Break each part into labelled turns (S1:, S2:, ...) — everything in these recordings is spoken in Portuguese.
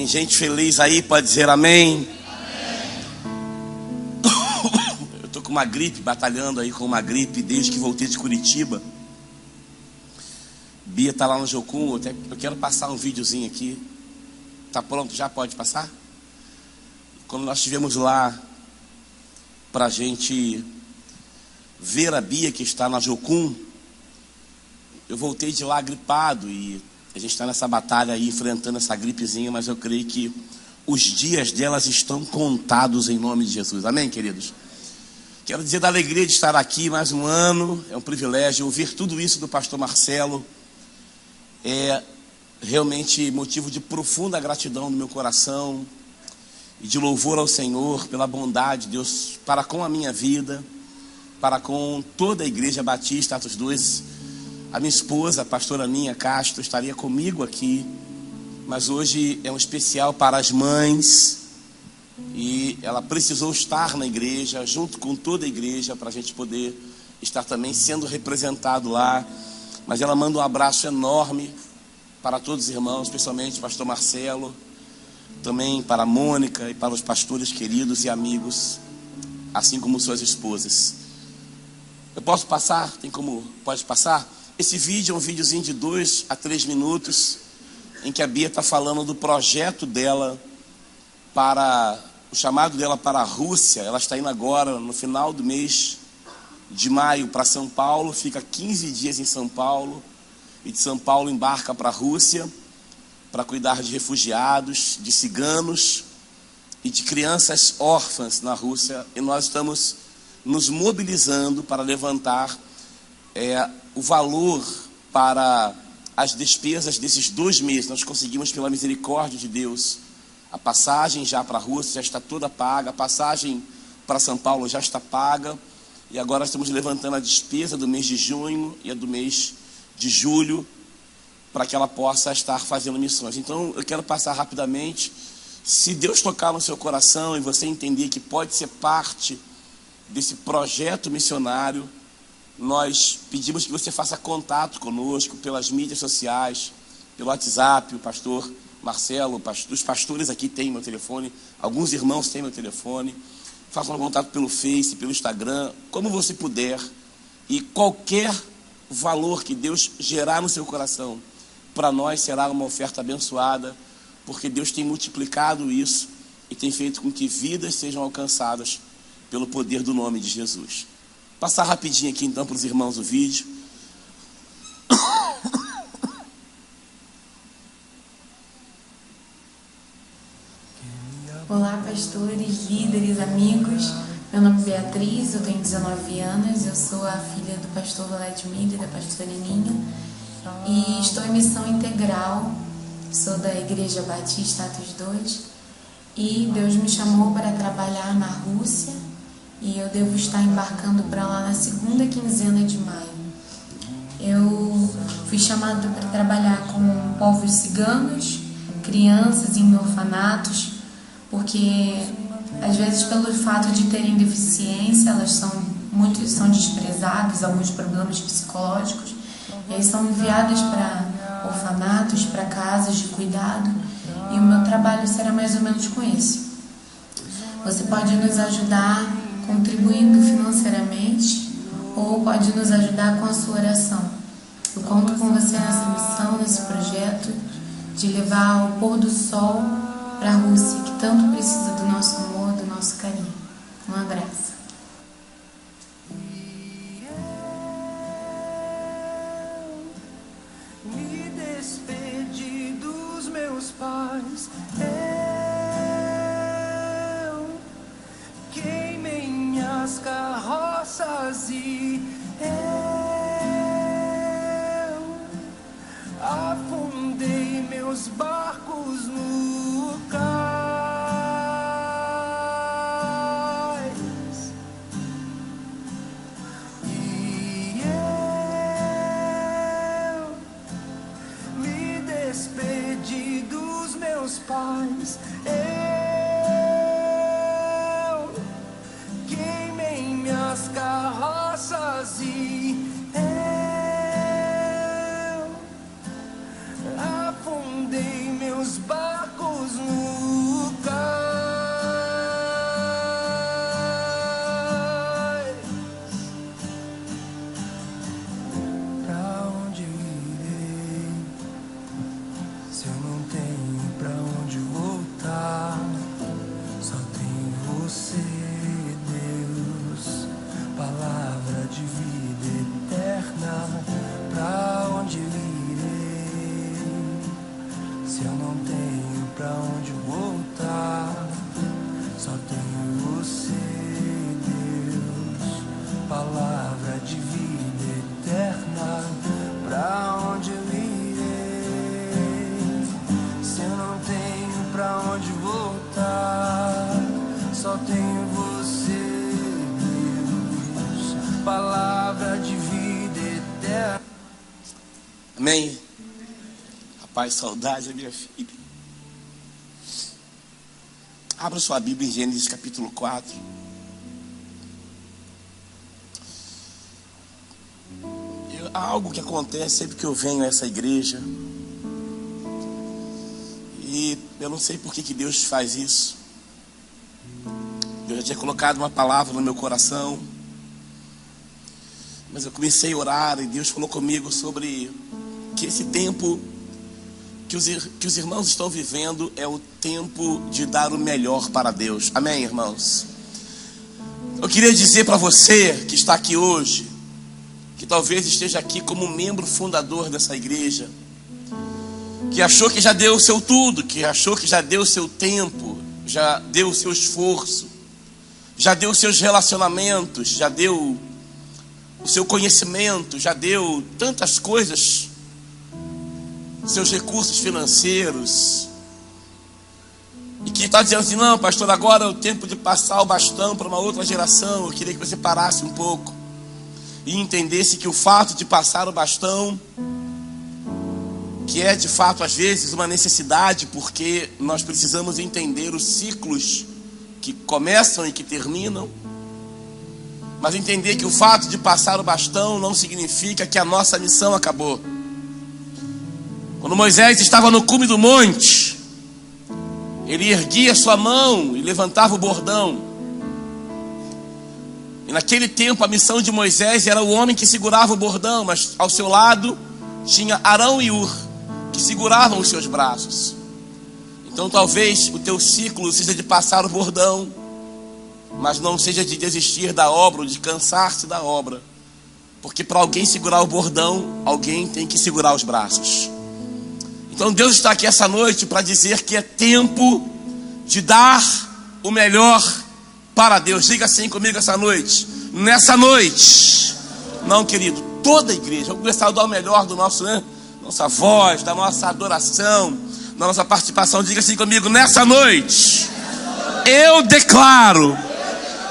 S1: Tem gente feliz aí, pode dizer amém? Eu tô com uma gripe, batalhando aí com uma gripe desde que voltei de Curitiba. Bia tá lá no Jocum, eu quero passar um videozinho aqui. Tá pronto? Já pode passar? Quando nós estivemos lá pra gente ver a Bia que está na Jocum, eu voltei de lá gripado e a gente está nessa batalha aí, enfrentando essa gripezinha, mas eu creio que os dias delas estão contados em nome de Jesus. Amém, queridos? Quero dizer da alegria de estar aqui mais um ano. É um privilégio ouvir tudo isso do pastor Marcelo. É realmente motivo de profunda gratidão no meu coração e de louvor ao Senhor pela bondade de Deus para com a minha vida, para com toda a Igreja Batista Atos 2. A minha esposa, a pastora Aninha Castro, estaria comigo aqui, mas hoje é um especial para as mães e ela precisou estar na igreja, junto com toda a igreja, para a gente poder estar também sendo representado lá. Mas ela manda um abraço enorme para todos os irmãos, especialmente o pastor Marcelo, também para a Mônica e para os pastores queridos e amigos, assim como suas esposas. Eu posso passar? Pode passar? Esse vídeo é um videozinho de 2 a 3 minutos, em que a Bia está falando do projeto dela o chamado dela para a Rússia. Ela está indo agora, no final do mês de maio, para São Paulo, fica 15 dias em São Paulo, e de São Paulo embarca para a Rússia, para cuidar de refugiados, de ciganos e de crianças órfãs na Rússia. E nós estamos nos mobilizando para levantar o valor para as despesas desses 2 meses. Nós conseguimos, pela misericórdia de Deus, a passagem já para a Rússia já está toda paga, a passagem para São Paulo já está paga, e agora estamos levantando a despesa do mês de junho e a do mês de julho, para que ela possa estar fazendo missões. Então eu quero passar rapidamente. Se Deus tocar no seu coração e você entender que pode ser parte desse projeto missionário, nós pedimos que você faça contato conosco pelas mídias sociais, pelo WhatsApp. O pastor Marcelo, os pastores aqui têm meu telefone, alguns irmãos têm meu telefone. Façam contato pelo Face, pelo Instagram, como você puder. E qualquer valor que Deus gerar no seu coração, para nós será uma oferta abençoada, porque Deus tem multiplicado isso e tem feito com que vidas sejam alcançadas pelo poder do nome de Jesus. Passar rapidinho aqui então para os irmãos o vídeo.
S2: Olá, pastores, líderes, amigos. Meu nome é Beatriz, eu tenho 19 anos, eu sou a filha do pastor Vladimir e da pastora Aninha e estou em missão integral, sou da Igreja Batista Atos 2 e Deus me chamou para trabalhar na Rússia e eu devo estar embarcando para lá na segunda quinzena de maio. Eu fui chamada para trabalhar com povos ciganos, crianças em orfanatos, porque às vezes pelo fato de terem deficiência, elas são desprezadas, alguns problemas psicológicos, e aí são enviadas para orfanatos, para casas de cuidado, e o meu trabalho será mais ou menos com esse. Você pode nos ajudar contribuindo financeiramente ou pode nos ajudar com a sua oração. Eu conto com você nessa missão, nesse projeto de levar o pôr do sol para a Rússia, que tanto precisa do nosso amor, do nosso carinho. Um abraço.
S3: Me despedi dos meus pais. Queimei minhas carroças e afundei meus barcos no cais. E eu me despedi dos meus pais. Eu queimei minhas carroças e afundei meus barcos no
S1: Amém? Rapaz, saudade da minha filha. Abra sua Bíblia em Gênesis capítulo 4. Há algo que acontece sempre que eu venho a essa igreja. E eu não sei por que Deus faz isso. Eu já tinha colocado uma palavra no meu coração, mas eu comecei a orar e Deus falou comigo sobre que esse tempo que os irmãos estão vivendo é o tempo de dar o melhor para Deus. Amém, irmãos? Eu queria dizer para você que está aqui hoje, que talvez esteja aqui como membro fundador dessa igreja, que achou que já deu o seu tudo, que achou que já deu o seu tempo, já deu o seu esforço, já deu os seus relacionamentos, já deu o seu conhecimento, já deu tantas coisas, seus recursos financeiros, e que está dizendo assim: não, pastor, agora é o tempo de passar o bastão para uma outra geração. Eu queria que você parasse um pouco e entendesse que o fato de passar o bastão, que é de fato às vezes uma necessidade, porque nós precisamos entender os ciclos que começam e que terminam, mas entender que o fato de passar o bastão não significa que a nossa missão acabou. Quando Moisés estava no cume do monte, ele erguia sua mão e levantava o bordão. E naquele tempo a missão de Moisés era o homem que segurava o bordão, mas ao seu lado tinha Arão e Ur, que seguravam os seus braços. Então talvez o teu ciclo seja de passar o bordão, mas não seja de desistir da obra ou de cansar-se da obra, porque para alguém segurar o bordão, alguém tem que segurar os braços. Então Deus está aqui essa noite para dizer que é tempo de dar o melhor para Deus. Diga assim comigo essa noite: nessa noite, não, querido, toda a igreja, vamos começar a dar o melhor do nosso, nossa voz, da nossa adoração, da nossa participação. Diga assim comigo: nessa noite, eu declaro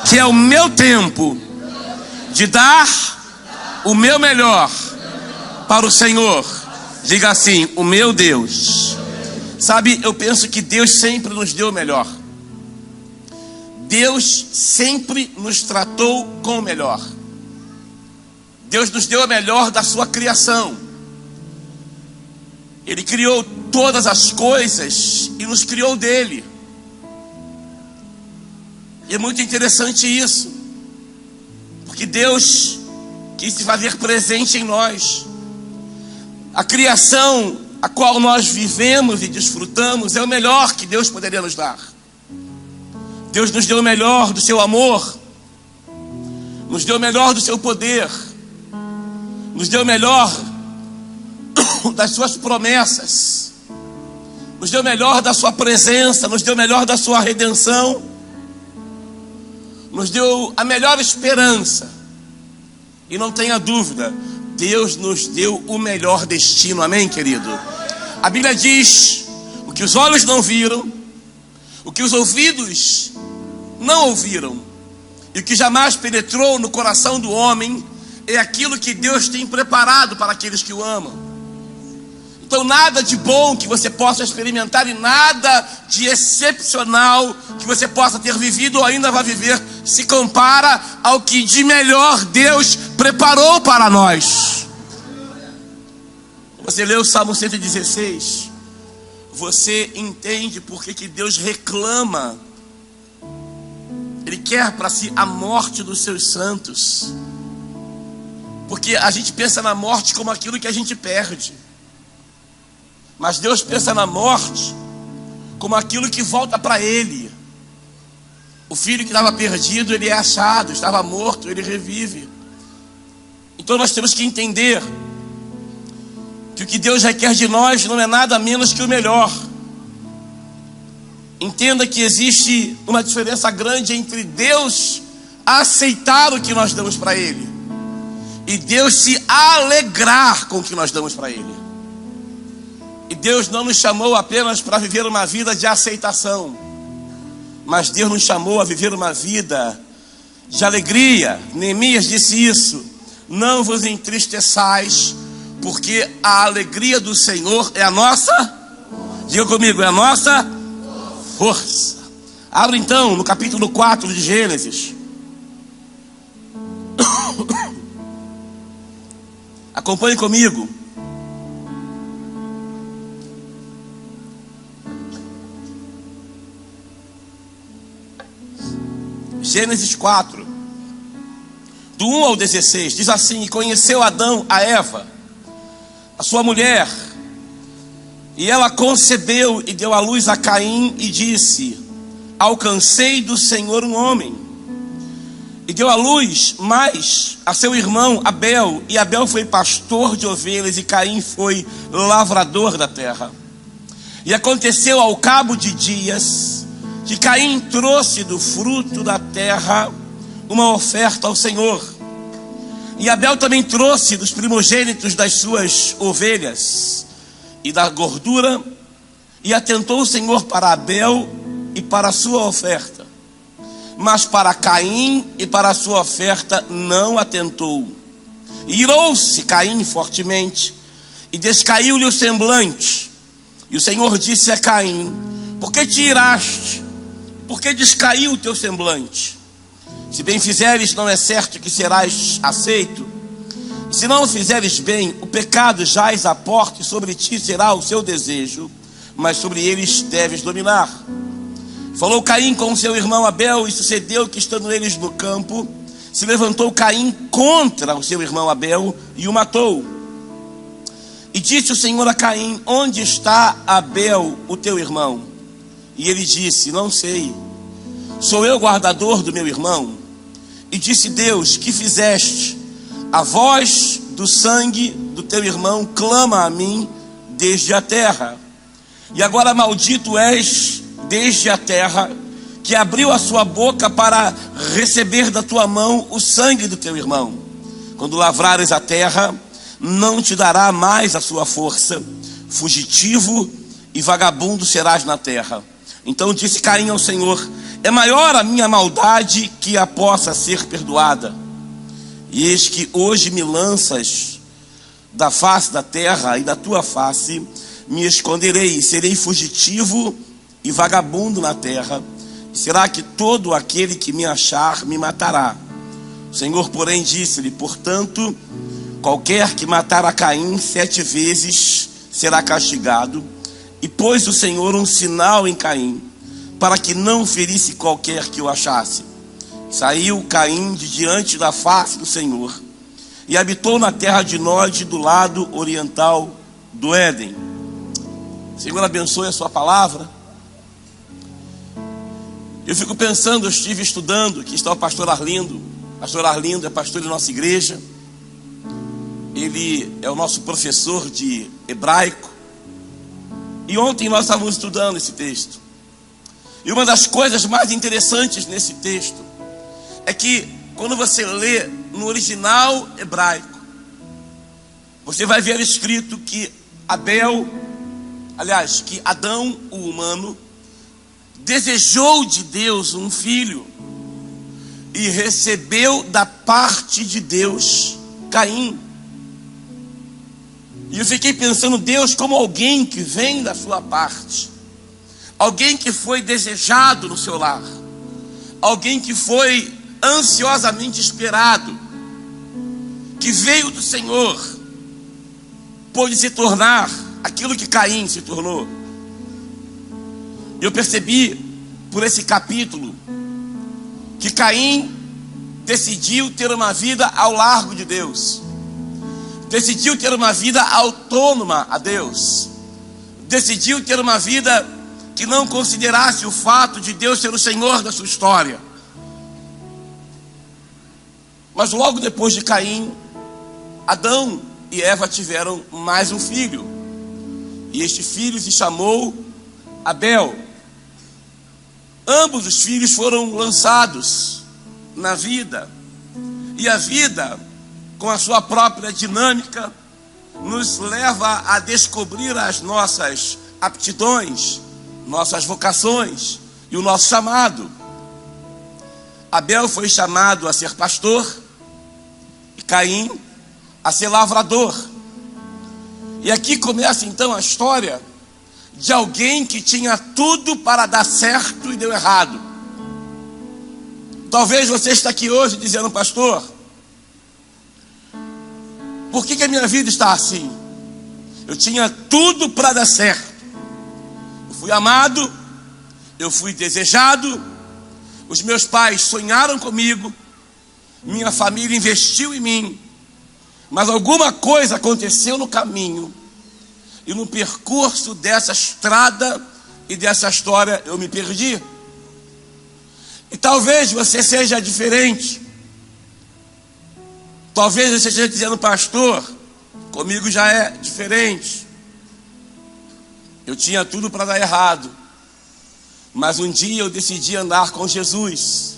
S1: que é o meu tempo de dar o meu melhor para o Senhor. Diga assim: o meu Deus. Sabe, eu penso que Deus sempre nos deu o melhor. Deus sempre nos tratou com o melhor. Deus nos deu o melhor da sua criação. Ele criou todas as coisas e nos criou dele. E é muito interessante isso, porque Deus quis se fazer presente em nós. A criação a qual nós vivemos e desfrutamos é o melhor que Deus poderia nos dar. Deus nos deu o melhor do seu amor, nos deu o melhor do seu poder, nos deu o melhor das suas promessas, nos deu o melhor da sua presença, nos deu o melhor da sua redenção, nos deu a melhor esperança. E não tenha dúvida, Deus nos deu o melhor destino. Amém, querido? A Bíblia diz: o que os olhos não viram, o que os ouvidos não ouviram, e o que jamais penetrou no coração do homem, é aquilo que Deus tem preparado para aqueles que o amam. Então nada de bom que você possa experimentar e nada de excepcional que você possa ter vivido ou ainda vai viver se compara ao que de melhor Deus preparou para nós. Você lê o Salmo 116, você entende por que Deus reclama. Ele quer para si a morte dos seus santos, porque a gente pensa na morte como aquilo que a gente perde, mas Deus pensa na morte como aquilo que volta para Ele. O filho que estava perdido, ele é achado; estava morto, ele revive. Então nós temos que entender que o que Deus requer de nós não é nada menos que o melhor. Entenda que existe uma diferença grande entre Deus aceitar o que nós damos para Ele e Deus se alegrar com o que nós damos para Ele. E Deus não nos chamou apenas para viver uma vida de aceitação, mas Deus nos chamou a viver uma vida de alegria. Neemias disse isso: não vos entristeçais Porque a alegria do Senhor é a nossa, diga comigo, é a nossa força. Abra então no capítulo 4 de Gênesis. Acompanhe comigo. Gênesis 4, do 1 ao 16, diz assim: E conheceu Adão a Eva, a sua mulher, e ela concebeu e deu à luz a Caim, e disse: Alcancei do Senhor um homem. E deu à luz mais a seu irmão Abel, e Abel foi pastor de ovelhas, e Caim foi lavrador da terra. E aconteceu ao cabo de dias, que Caim trouxe do fruto da terra uma oferta ao Senhor. E Abel também trouxe dos primogênitos das suas ovelhas e da gordura, e atentou o Senhor para Abel e para a sua oferta, mas para Caim e para a sua oferta não atentou. E irou-se Caim fortemente, e descaiu-lhe o semblante. E o Senhor disse a Caim: Por que te iraste? Por que descaiu o teu semblante? Se bem fizeres, não é certo que serás aceito. E se não fizeres bem, o pecado jaz à porta, e sobre ti será o seu desejo, mas sobre eles deves dominar. Falou Caim com seu irmão Abel, e sucedeu que, estando eles no campo, se levantou Caim contra o seu irmão Abel e o matou. E disse o Senhor a Caim: Onde está Abel, o teu irmão? E ele disse: Não sei. Sou eu guardador do meu irmão? E disse Deus: Que fizeste? A voz do sangue do teu irmão clama a mim desde a terra. E agora maldito és desde a terra, que abriu a sua boca para receber da tua mão o sangue do teu irmão. Quando lavrares a terra, não te dará mais a sua força. Fugitivo e vagabundo serás na terra. Então disse Caim ao Senhor: É maior a minha maldade que a possa ser perdoada. E eis que hoje me lanças da face da terra, e da tua face me esconderei, e serei fugitivo e vagabundo na terra. E será que todo aquele que me achar me matará? O Senhor, porém, disse-lhe: Portanto, qualquer que matar a Caim 7 vezes será castigado. E pôs o Senhor um sinal em Caim, para que não ferisse qualquer que o achasse. Saiu Caim de diante da face do Senhor, e habitou na terra de Nod, do lado oriental do Éden. O Senhor abençoe a sua palavra. Eu fico pensando, eu estive estudando, que está o pastor Arlindo. Pastor Arlindo é pastor de nossa igreja. Ele é o nosso professor de hebraico. E ontem nós estávamos estudando esse texto. E uma das coisas mais interessantes nesse texto é que quando você lê no original hebraico, você vai ver escrito que que Adão, o humano, desejou de Deus um filho e recebeu da parte de Deus Caim. E eu fiquei pensando Deus como alguém que vem da sua parte, alguém que foi desejado no seu lar, alguém que foi ansiosamente esperado, que veio do Senhor, pôde se tornar aquilo que Caim se tornou. Eu percebi por esse capítulo que Caim decidiu ter uma vida ao largo de Deus, decidiu ter uma vida autônoma a Deus, decidiu ter uma vida que não considerasse o fato de Deus ser o Senhor da sua história. Mas logo depois de Caim, Adão e Eva tiveram mais um filho, e este filho se chamou Abel. Ambos os filhos foram lançados na vida, e a vida, com a sua própria dinâmica, nos leva a descobrir as nossas aptidões, nossas vocações e o nosso chamado. Abel foi chamado a ser pastor, e Caim a ser lavrador. E aqui começa então a história de alguém que tinha tudo para dar certo e deu errado. Talvez você está aqui hoje dizendo: pastor, por que a minha vida está assim? Eu tinha tudo para dar certo. Eu fui amado, eu fui desejado, os meus pais sonharam comigo, minha família investiu em mim, mas alguma coisa aconteceu no caminho, e no percurso dessa estrada e dessa história eu me perdi. E talvez você seja diferente. Talvez você esteja dizendo: pastor, comigo já é diferente. Eu tinha tudo para dar errado, mas um dia eu decidi andar com Jesus.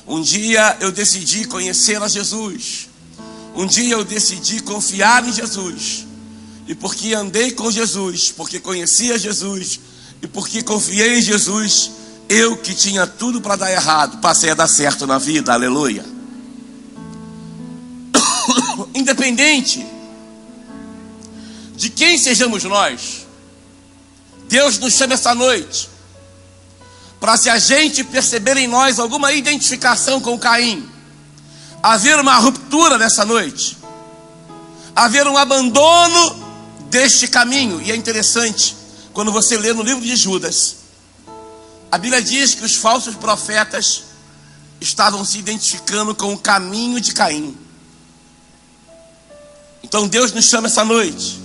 S1: Um dia eu decidi conhecer a Jesus. Um dia eu decidi confiar em Jesus. E porque andei com Jesus, porque conhecia Jesus e porque confiei em Jesus, eu que tinha tudo para dar errado, passei a dar certo na vida. Aleluia. Independente de quem sejamos nós, Deus nos chama essa noite para, se a gente perceber em nós alguma identificação com Caim, haver uma ruptura nessa noite, haver um abandono deste caminho. E é interessante, quando você lê no livro de Judas, a Bíblia diz que os falsos profetas estavam se identificando com o caminho de Caim. Então Deus nos chama essa noite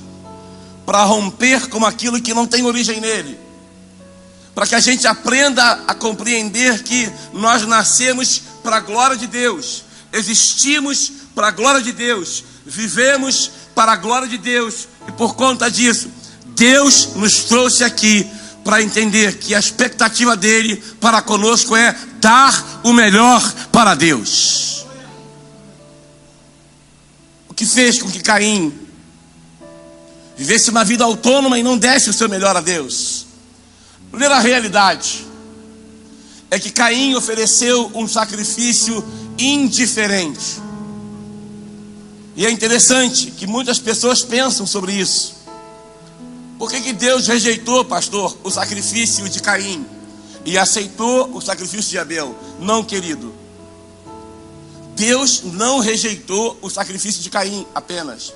S1: para romper com aquilo que não tem origem nele, para que a gente aprenda a compreender que nós nascemos para a glória de Deus, existimos para a glória de Deus, vivemos para a glória de Deus, e por conta disso Deus nos trouxe aqui para entender que a expectativa dele para conosco é dar o melhor para Deus. O que fez com que Caim vivesse uma vida autônoma e não desse o seu melhor a Deus? A primeira realidade é que Caim ofereceu um sacrifício indiferente. E é interessante que muitas pessoas pensam sobre isso. Por que Deus rejeitou, pastor, o sacrifício de Caim e aceitou o sacrifício de Abel? Não, querido. Deus não rejeitou o sacrifício de Caim apenas.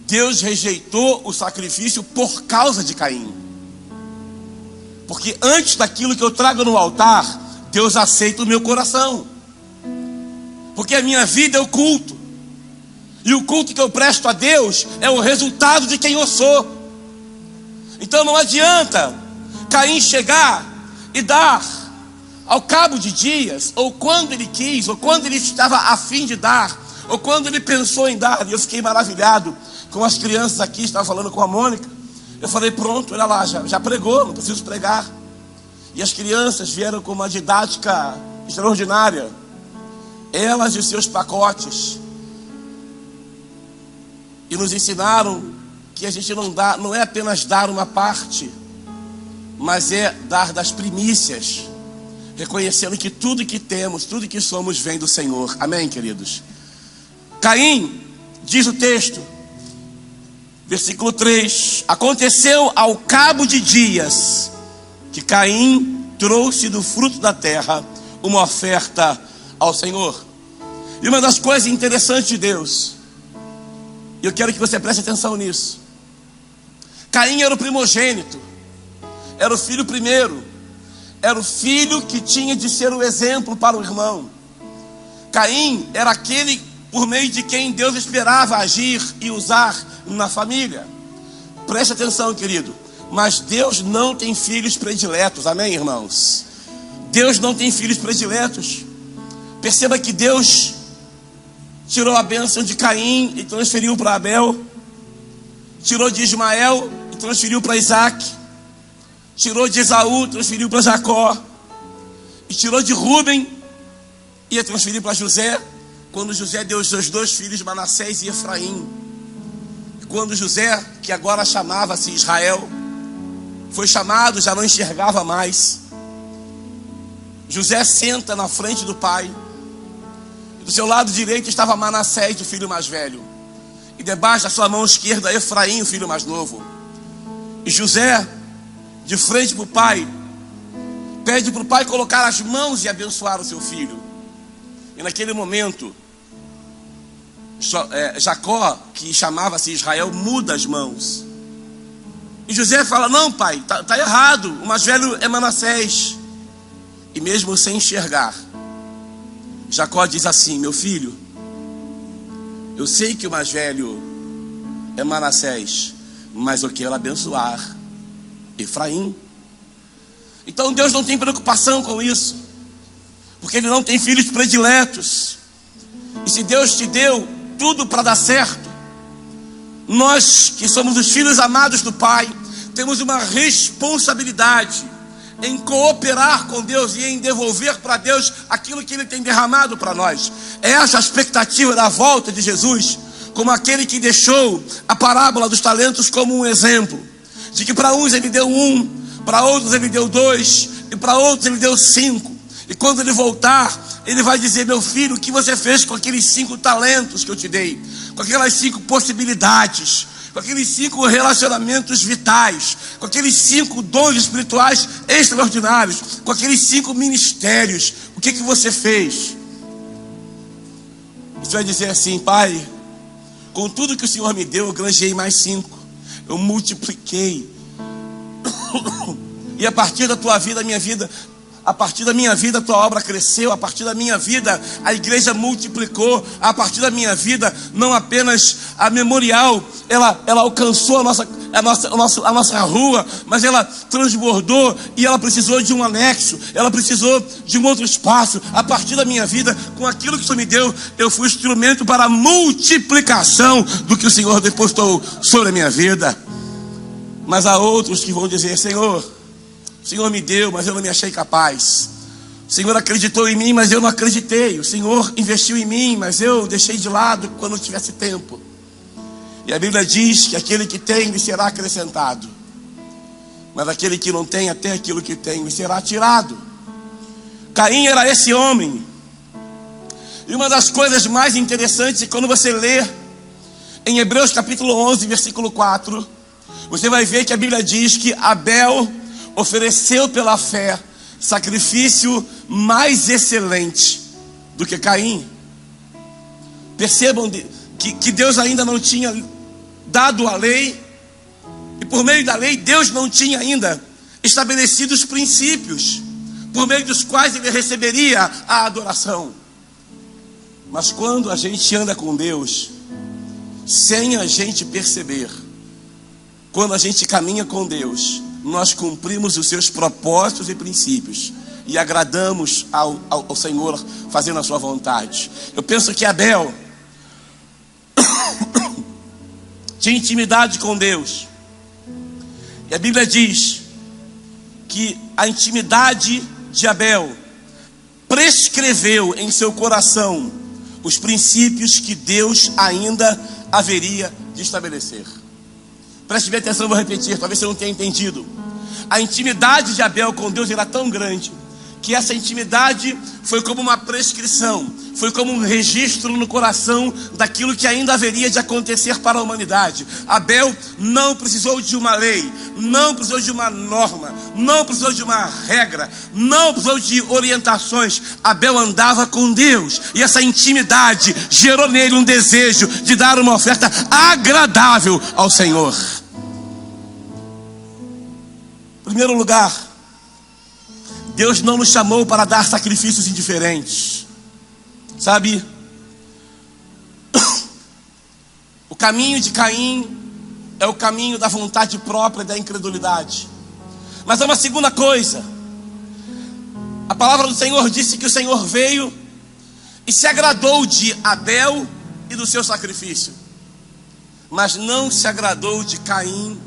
S1: Deus rejeitou o sacrifício por causa de Caim. Porque antes daquilo que eu trago no altar, Deus aceita o meu coração. Porque a minha vida é o culto. E o culto que eu presto a Deus é o resultado de quem eu sou. Então não adianta Caim chegar e dar ao cabo de dias, ou quando ele quis, ou quando ele estava a fim de dar, ou quando ele pensou em dar. E eu fiquei maravilhado com as crianças aqui, estava falando com a Mônica. Eu falei: pronto, olha lá, já pregou, não preciso pregar. E as crianças vieram com uma didática extraordinária. Elas e os seus pacotes. E nos ensinaram que a gente não é apenas dar uma parte, mas é dar das primícias, reconhecendo que tudo que temos, tudo que somos vem do Senhor. Amém, queridos? Caim, diz o texto, versículo 3: aconteceu ao cabo de dias que Caim trouxe do fruto da terra uma oferta ao Senhor. E uma das coisas interessantes de Deus, e eu quero que você preste atenção nisso: Caim era o primogênito, era o filho primeiro, era o filho que tinha de ser o exemplo para o irmão. Caim era aquele por meio de quem Deus esperava agir e usar na família. Preste atenção, querido, mas Deus não tem filhos prediletos. Amém, irmãos? Deus não tem filhos prediletos. Perceba que Deus tirou a bênção de Caim e transferiu para Abel, tirou de Ismael e transferiu para Isaac, tirou de Esaú, transferiu para Jacó, e tirou de Rúben e ia transferir para José, quando José deu os seus dois filhos, Manassés e Efraim. E quando José, que agora chamava-se Israel, foi chamado, já não enxergava mais. José senta na frente do pai. Do seu lado direito estava Manassés, o filho mais velho. e debaixo da sua mão esquerda Efraim, o filho mais novo. E José, de frente para o pai, pede para o pai colocar as mãos e abençoar o seu filho. E naquele momento, Jacó, que chamava-se Israel, muda as mãos. E José fala: não, pai, tá errado, o mais velho é Manassés. E mesmo sem enxergar, Jacó diz assim: meu filho, eu sei que o mais velho é Manassés, mas eu quero abençoar Efraim. Então Deus não tem preocupação com isso, porque Ele não tem filhos prediletos. E se Deus te deu tudo para dar certo, nós que somos os filhos amados do Pai, temos uma responsabilidade em cooperar com Deus e em devolver para Deus aquilo que Ele tem derramado para nós. É essa a expectativa da volta de Jesus, como aquele que deixou a parábola dos talentos como um exemplo, de que para uns Ele deu 1, para outros Ele deu 2, e para outros Ele deu 5. E quando Ele voltar, Ele vai dizer: meu filho, o que você fez com aqueles 5 talentos que eu te dei? Com aquelas 5 possibilidades, com aqueles 5 relacionamentos vitais, com aqueles 5 dons espirituais extraordinários, com aqueles 5 ministérios, o que você fez? Você vai dizer assim: pai, com tudo que o Senhor me deu, eu granjeei mais 5, eu multipliquei. E a partir da tua vida, a minha vida, a partir da minha vida a tua obra cresceu, a partir da minha vida a igreja multiplicou, a partir da minha vida não apenas a Memorial, ela alcançou a nossa rua, mas ela transbordou e ela precisou de um anexo, ela precisou de um outro espaço. A partir da minha vida, com aquilo que o Senhor me deu, eu fui instrumento para a multiplicação do que o Senhor depositou sobre a minha vida. Mas há outros que vão dizer: Senhor, o Senhor me deu, mas eu não me achei capaz. O Senhor acreditou em mim, mas eu não acreditei. O Senhor investiu em mim, mas eu deixei de lado quando tivesse tempo. E a Bíblia diz que aquele que tem lhe será acrescentado, mas aquele que não tem, até aquilo que tem lhe será tirado. Caim era esse homem. E uma das coisas mais interessantes é quando você lê em Hebreus capítulo 11, versículo 4, você vai ver que a Bíblia diz que Abel ofereceu pela fé sacrifício mais excelente do que Caim. Percebam que Deus ainda não tinha dado a lei, e por meio da lei Deus não tinha ainda estabelecido os princípios por meio dos quais Ele receberia a adoração. Mas quando a gente anda com Deus, sem a gente perceber, quando a gente caminha com Deus, nós cumprimos os seus propósitos e princípios e agradamos ao Senhor, fazendo a sua vontade. Eu penso que Abel tinha intimidade com Deus, e a Bíblia diz que a intimidade de Abel prescreveu em seu coração os princípios que Deus ainda haveria de estabelecer. Preste bem atenção, eu vou repetir, talvez você não tenha entendido. A intimidade de Abel com Deus era tão grande, que essa intimidade foi como uma prescrição, foi como um registro no coração daquilo que ainda haveria de acontecer para a humanidade. Abel não precisou de uma lei, não precisou de uma norma, não precisou de uma regra, não precisou de orientações. Abel andava com Deus, e essa intimidade gerou nele um desejo de dar uma oferta agradável ao Senhor. Em primeiro lugar, Deus não nos chamou para dar sacrifícios indiferentes. Sabe, o caminho de Caim é o caminho da vontade própria e da incredulidade. Mas há uma segunda coisa. A palavra do Senhor disse que o Senhor veio e se agradou de Abel e do seu sacrifício, mas não se agradou de Caim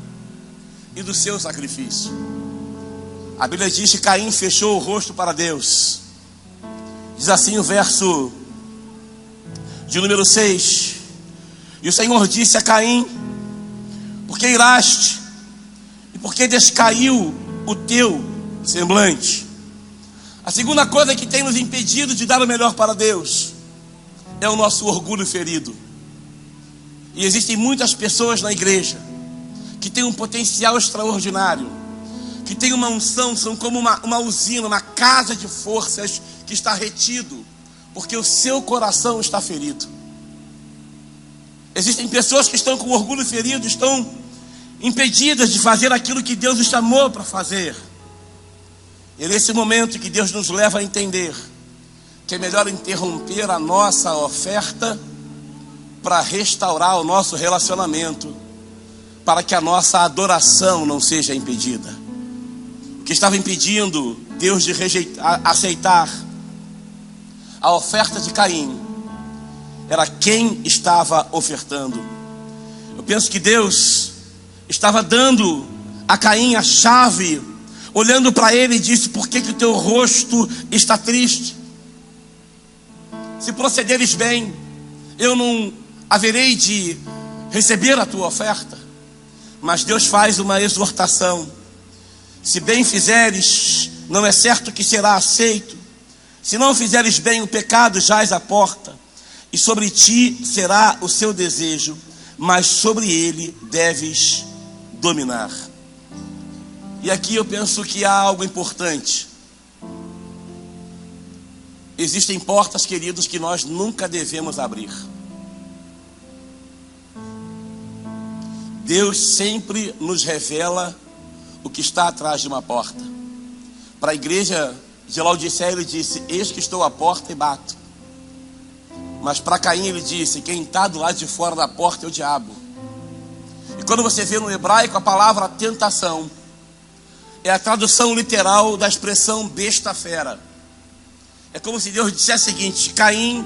S1: e do seu sacrifício. A Bíblia diz que Caim fechou o rosto para Deus. Diz assim o verso de número 6: e o Senhor disse a Caim: por que iraste? E por que descaiu o teu semblante? A segunda coisa que tem nos impedido de dar o melhor para Deus é o nosso orgulho ferido. E existem muitas pessoas na igreja que têm um potencial extraordinário, que têm uma unção, são como uma usina, uma casa de forças que está retido, porque o seu coração está ferido. Existem pessoas que estão com orgulho ferido, estão impedidas de fazer aquilo que Deus os chamou para fazer. E é nesse momento que Deus nos leva a entender que é melhor interromper a nossa oferta para restaurar o nosso relacionamento, para que a nossa adoração não seja impedida. O que estava impedindo Deus de aceitar a oferta de Caim era quem estava ofertando. Eu penso que Deus estava dando a Caim a chave, olhando para ele e disse: por que o teu rosto está triste? Se procederes bem, eu não haverei de receber a tua oferta. Mas Deus faz uma exortação: se bem fizeres, não é certo que será aceito. Se não fizeres bem, o pecado jaz à porta, e sobre ti será o seu desejo, mas sobre ele deves dominar. E aqui eu penso que há algo importante. Existem portas, queridos, que nós nunca devemos abrir. Deus sempre nos revela o que está atrás de uma porta. Para a igreja de Laodiceia ele disse: eis que estou à porta e bato. Mas para Caim ele disse: quem está do lado de fora da porta é o diabo. E quando você vê no hebraico a palavra tentação, é a tradução literal da expressão besta fera. É como se Deus dissesse o seguinte: Caim,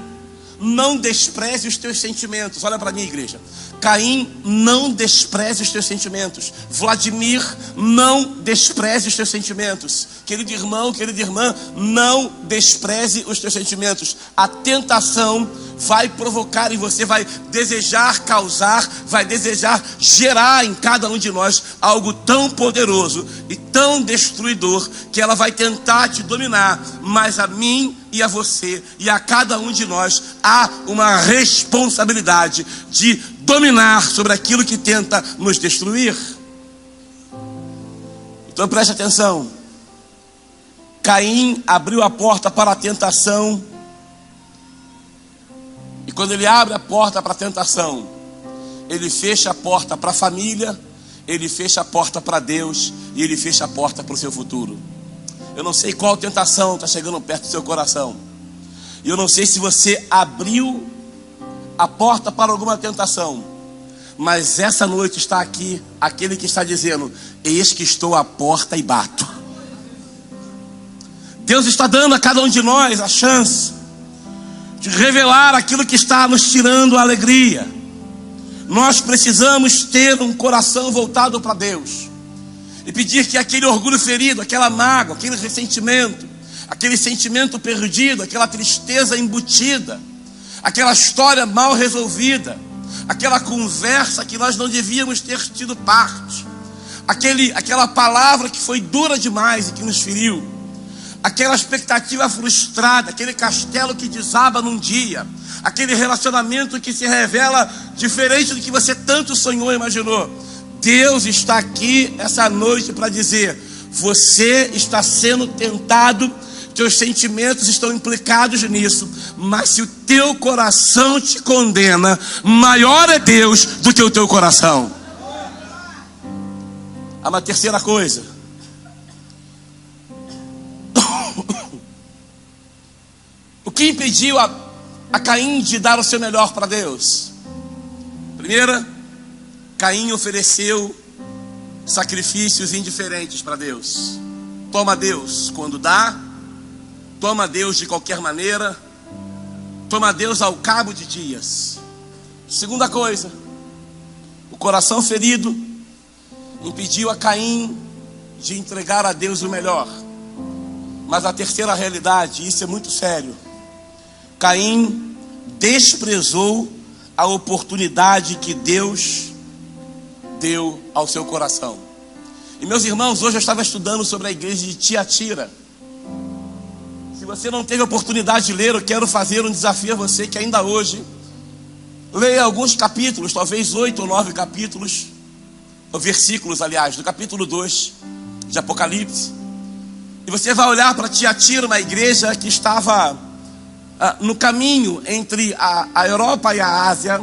S1: não despreze os teus sentimentos. Olha para mim, igreja. Caim, não despreze os teus sentimentos. Vladimir, não despreze os teus sentimentos. Querido irmão, querida irmã, não despreze os teus sentimentos. A tentação vai provocar em você, vai desejar causar, vai desejar gerar em cada um de nós algo tão poderoso e tão destruidor, que ela vai tentar te dominar. Mas a mim e a você e a cada um de nós há uma responsabilidade de dominar sobre aquilo que tenta nos destruir. Então preste atenção. Caim abriu a porta para a tentação. E quando ele abre a porta para a tentação, ele fecha a porta para a família, ele fecha a porta para Deus e ele fecha a porta para o seu futuro. Eu não sei qual tentação está chegando perto do seu coração. E eu não sei se você abriu a porta para alguma tentação. Mas essa noite está aqui aquele que está dizendo: eis que estou à porta e bato. Deus está dando a cada um de nós a chance de revelar aquilo que está nos tirando a alegria. Nós precisamos ter um coração voltado para Deus e pedir que aquele orgulho ferido, aquela mágoa, aquele ressentimento, aquele sentimento perdido, aquela tristeza embutida, aquela história mal resolvida, aquela conversa que nós não devíamos ter tido parte, aquela palavra que foi dura demais e que nos feriu, aquela expectativa frustrada, aquele castelo que desaba num dia, aquele relacionamento que se revela diferente do que você tanto sonhou e imaginou. Deus está aqui essa noite para dizer: você está sendo tentado, teus sentimentos estão implicados nisso, mas se o teu coração te condena, maior é Deus do que o teu coração. Há uma terceira coisa. O que impediu a Caim de dar o seu melhor para Deus? Primeira, Caim ofereceu sacrifícios indiferentes para Deus. Toma Deus quando dá, toma Deus de qualquer maneira, toma Deus ao cabo de dias. Segunda coisa, o coração ferido impediu a Caim de entregar a Deus o melhor. Mas a terceira realidade, isso é muito sério: Caim desprezou a oportunidade que Deus deu ao seu coração. E meus irmãos, hoje eu estava estudando sobre a igreja de Tiatira. Se você não teve a oportunidade de ler, eu quero fazer um desafio a você que ainda hoje leia alguns capítulos, talvez 8 ou 9 capítulos, ou versículos, aliás, do capítulo 2 de Apocalipse. E você vai olhar para Tiatira, uma igreja que estava no caminho entre a Europa e a Ásia.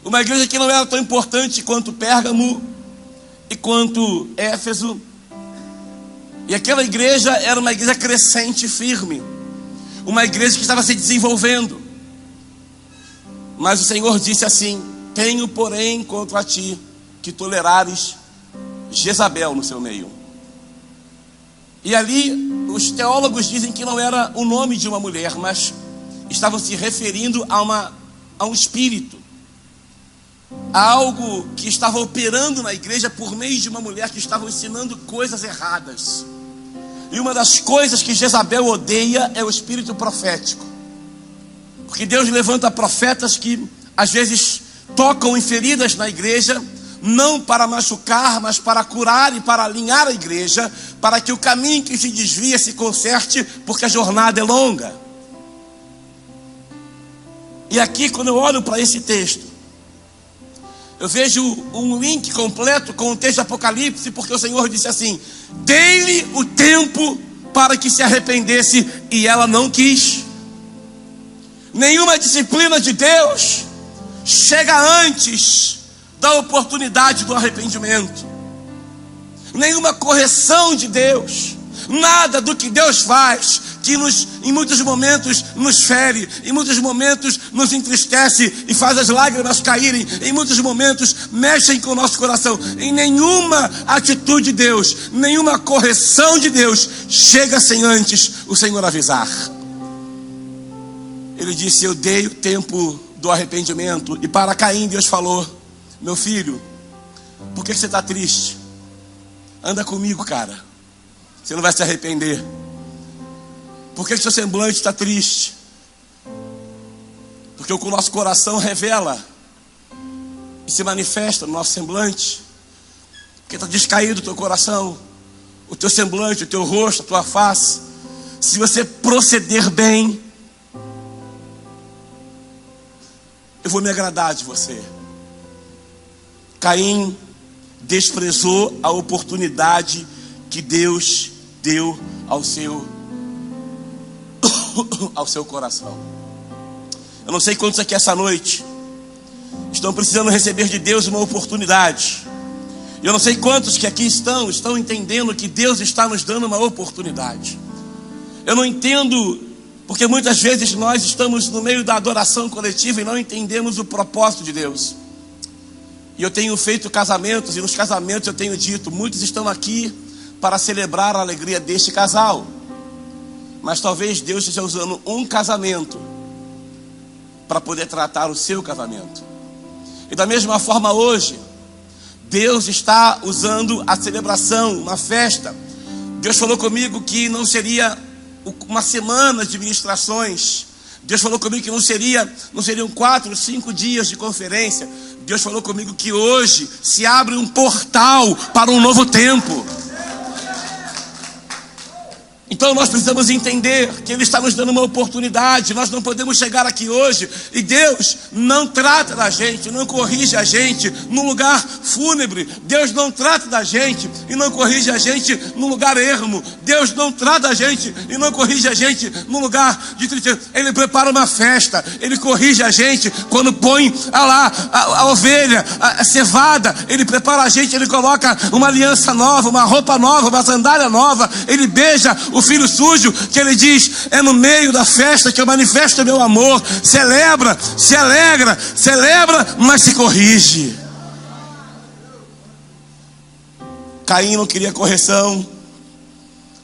S1: Uma igreja que não era tão importante quanto Pérgamo e quanto Éfeso. E aquela igreja era uma igreja crescente e firme. Uma igreja que estava se desenvolvendo. Mas o Senhor disse assim: tenho, porém, contra ti que tolerares Jezabel no seu meio. E ali os teólogos dizem que não era o nome de uma mulher, mas estavam se referindo a um espírito, a algo que estava operando na igreja por meio de uma mulher que estava ensinando coisas erradas. E uma das coisas que Jezabel odeia é o espírito profético, porque Deus levanta profetas que às vezes tocam em feridas na igreja, não para machucar, mas para curar e para alinhar a igreja, para que o caminho que se desvia se conserte, porque a jornada é longa. E aqui, quando eu olho para esse texto, eu vejo um link completo com o texto de Apocalipse, porque o Senhor disse assim: dei-lhe o tempo para que se arrependesse, e ela não quis. Nenhuma disciplina de Deus chega antes da oportunidade do arrependimento. Nenhuma correção de Deus, nada do que Deus faz, que em muitos momentos nos fere, em muitos momentos nos entristece e faz as lágrimas caírem, em muitos momentos mexem com o nosso coração. Em nenhuma atitude de Deus, nenhuma correção de Deus chega sem antes o Senhor avisar. Ele disse: eu dei o tempo do arrependimento. E para Caim Deus falou: meu filho, por que você está triste? Anda comigo, cara, você não vai se arrepender. Por que seu semblante está triste? Porque o nosso coração revela e se manifesta no nosso semblante. Porque está descaído o teu coração, o teu semblante, o teu rosto, a tua face. Se você proceder bem, eu vou me agradar de você. Caim desprezou a oportunidade que Deus deu ao seu coração. Eu não sei quantos aqui essa noite estão precisando receber de Deus uma oportunidade. Eu não sei quantos que aqui estão entendendo que Deus está nos dando uma oportunidade. Eu não entendo, porque muitas vezes nós estamos no meio da adoração coletiva e não entendemos o propósito de Deus. E eu tenho feito casamentos, e nos casamentos eu tenho dito: muitos estão aqui para celebrar a alegria deste casal, mas talvez Deus esteja usando um casamento para poder tratar o seu casamento. E da mesma forma hoje, Deus está usando a celebração, uma festa. Deus falou comigo que não seria uma semana de ministrações. Deus falou comigo que não seriam 4 ou 5 dias de conferência. Deus falou comigo que hoje se abre um portal para um novo tempo. Então nós precisamos entender que Ele está nos dando uma oportunidade. Nós não podemos chegar aqui hoje e Deus não trata da gente, não corrige a gente num lugar fúnebre. Deus não trata da gente e não corrige a gente num lugar ermo. Deus não trata a gente e não corrige a gente num lugar de tristeza. Ele prepara uma festa, Ele corrige a gente quando põe a ovelha, a cevada. Ele prepara a gente, Ele coloca uma aliança nova, uma roupa nova, uma sandália nova. Ele beija o filho sujo, que Ele diz: é no meio da festa que eu manifesto o meu amor. Celebra, se alegra, celebra, mas se corrige. Caim não queria correção,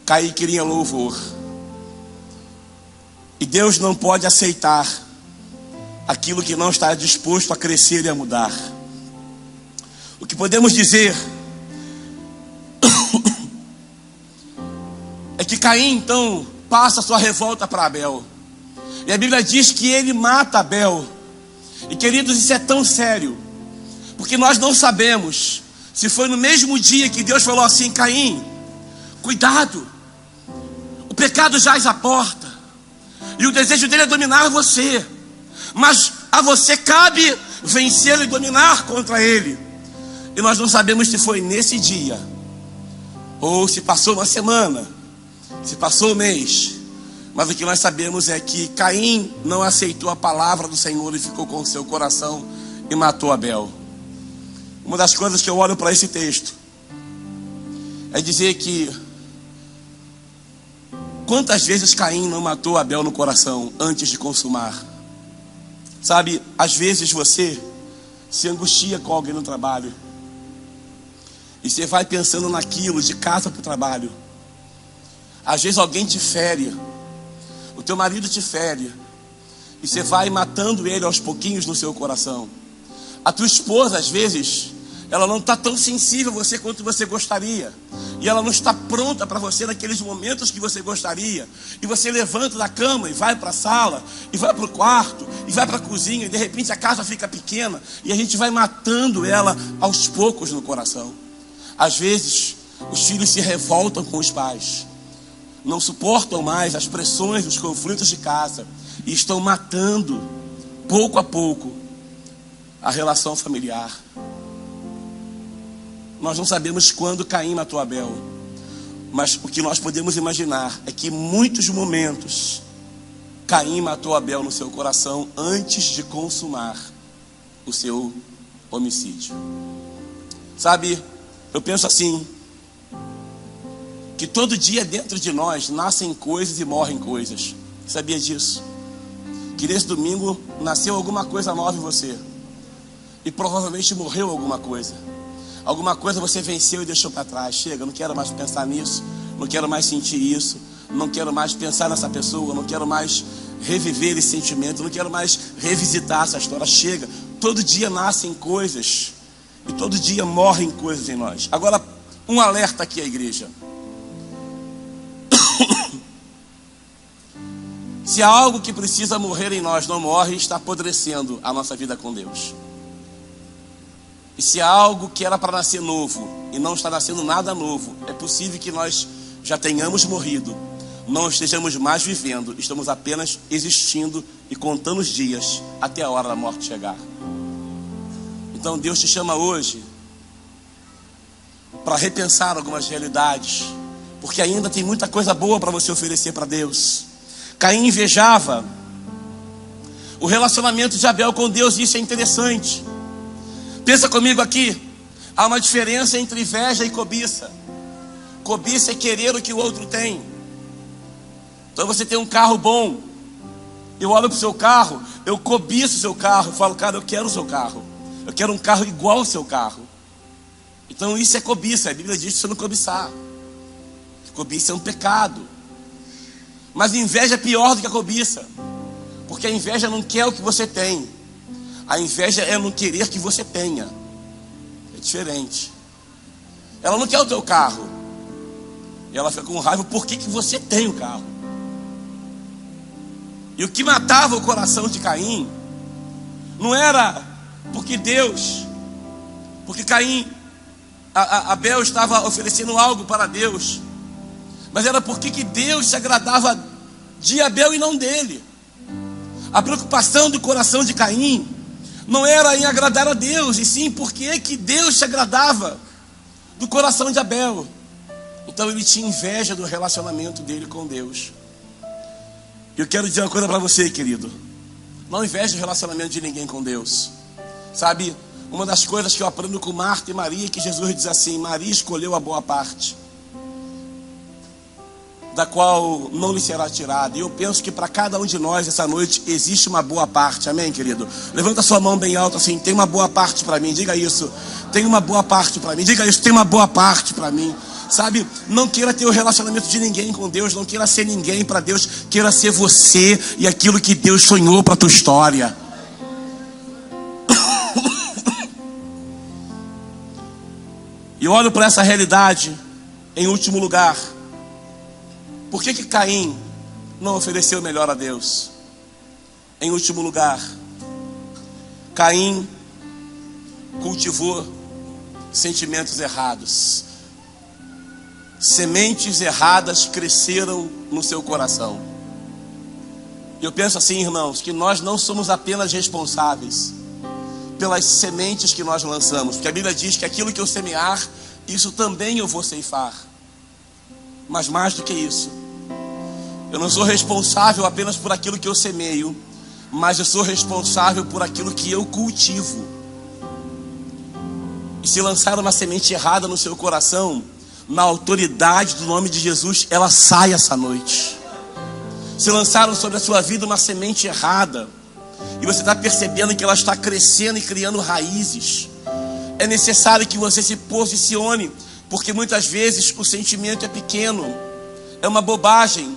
S1: Caim queria louvor. E Deus não pode aceitar aquilo que não está disposto a crescer e a mudar. O que podemos dizer é que Caim então passa a sua revolta para Abel. E a Bíblia diz que ele mata Abel. E queridos, isso é tão sério, porque nós não sabemos se foi no mesmo dia que Deus falou assim: Caim, cuidado, o pecado jaz à porta, e o desejo dele é dominar você. Mas a você cabe vencê-lo e dominar contra ele. E nós não sabemos se foi nesse dia, ou se passou uma semana, se passou um mês. Mas o que nós sabemos é que Caim não aceitou a palavra do Senhor e ficou com o seu coração e matou Abel. Uma das coisas que eu olho para esse texto é dizer que quantas vezes Caim não matou Abel no coração antes de consumar? Sabe, às vezes você se angustia com alguém no trabalho e você vai pensando naquilo de casa para o trabalho. Às vezes alguém te fere, o teu marido te fere, e você vai matando ele aos pouquinhos no seu coração. A tua esposa, às vezes, ela não está tão sensível a você quanto você gostaria, e ela não está pronta para você naqueles momentos que você gostaria. E você levanta da cama e vai para a sala, e vai para o quarto, e vai para a cozinha, e de repente a casa fica pequena, e a gente vai matando ela aos poucos no coração. Às vezes os filhos se revoltam com os pais, não suportam mais as pressões dos conflitos de casa e estão matando, pouco a pouco, a relação familiar. Nós não sabemos quando Caim matou Abel, mas o que nós podemos imaginar é que em muitos momentos Caim matou Abel no seu coração antes de consumar o seu homicídio. Sabe, eu penso assim, que todo dia dentro de nós nascem coisas e morrem coisas. Sabia disso? Que nesse domingo nasceu alguma coisa nova em você, e provavelmente morreu alguma coisa. Alguma coisa você venceu e deixou para trás. Chega, não quero mais pensar nisso, não quero mais sentir isso, não quero mais pensar nessa pessoa, não quero mais reviver esse sentimento, não quero mais revisitar essa história. Chega, todo dia nascem coisas e todo dia morrem coisas em nós. Agora, um alerta aqui à igreja. Se há algo que precisa morrer em nós não morre, está apodrecendo a nossa vida com Deus. E se há algo que era para nascer novo e não está nascendo nada novo, é possível que nós já tenhamos morrido, não estejamos mais vivendo, estamos apenas existindo e contando os dias até a hora da morte chegar. Então Deus te chama hoje para repensar algumas realidades, porque ainda tem muita coisa boa para você oferecer para Deus. Caim invejava o relacionamento de Abel com Deus, e isso é interessante. Pensa comigo aqui, há uma diferença entre inveja e cobiça. Cobiça é querer o que o outro tem. Então você tem um carro bom, eu olho para o seu carro, eu cobiço o seu carro, eu falo, cara, eu quero o seu carro, eu quero um carro igual ao seu carro. Então isso é cobiça, a Bíblia diz que você não cobiçar. Cobiça é um pecado. Mas a inveja é pior do que a cobiça, porque a inveja não quer o que você tem, a inveja é não querer que você tenha. É diferente. Ela não quer o teu carro, e ela fica com raiva porque que você tem o carro. E o que matava o coração de Caim não era porque Caim, Abel estava oferecendo algo para Deus, mas era porque que Deus se agradava de Abel e não dele. A preocupação do coração de Caim não era em agradar a Deus, e sim porque que Deus se agradava do coração de Abel. Então ele tinha inveja do relacionamento dele com Deus. E eu quero dizer uma coisa para você, querido: não inveje o relacionamento de ninguém com Deus. Sabe, uma das coisas que eu aprendo com Marta e Maria é que Jesus diz assim: Maria escolheu a boa parte, da qual não lhe será tirada. E eu penso que para cada um de nós essa noite existe uma boa parte. Amém, querido? Levanta sua mão bem alta assim: tem uma boa parte para mim. Diga isso: tem uma boa parte para mim. Diga isso: tem uma boa parte para mim. Sabe, não queira ter o relacionamento de ninguém com Deus, não queira ser ninguém para Deus, queira ser você e aquilo que Deus sonhou para a tua história. E olho para essa realidade em último lugar. Por que Caim não ofereceu o melhor a Deus? Em último lugar, Caim cultivou sentimentos errados. Sementes erradas cresceram no seu coração. Eu penso assim, irmãos, que nós não somos apenas responsáveis pelas sementes que nós lançamos, porque a Bíblia diz que aquilo que eu semear, isso também eu vou ceifar. Mas mais do que isso, eu não sou responsável apenas por aquilo que eu semeio, mas eu sou responsável por aquilo que eu cultivo. E se lançar uma semente errada no seu coração, na autoridade do nome de Jesus, ela sai essa noite. Se lançaram sobre a sua vida uma semente errada, e você está percebendo que ela está crescendo e criando raízes, é necessário que você se posicione, porque muitas vezes o sentimento é pequeno, é uma bobagem,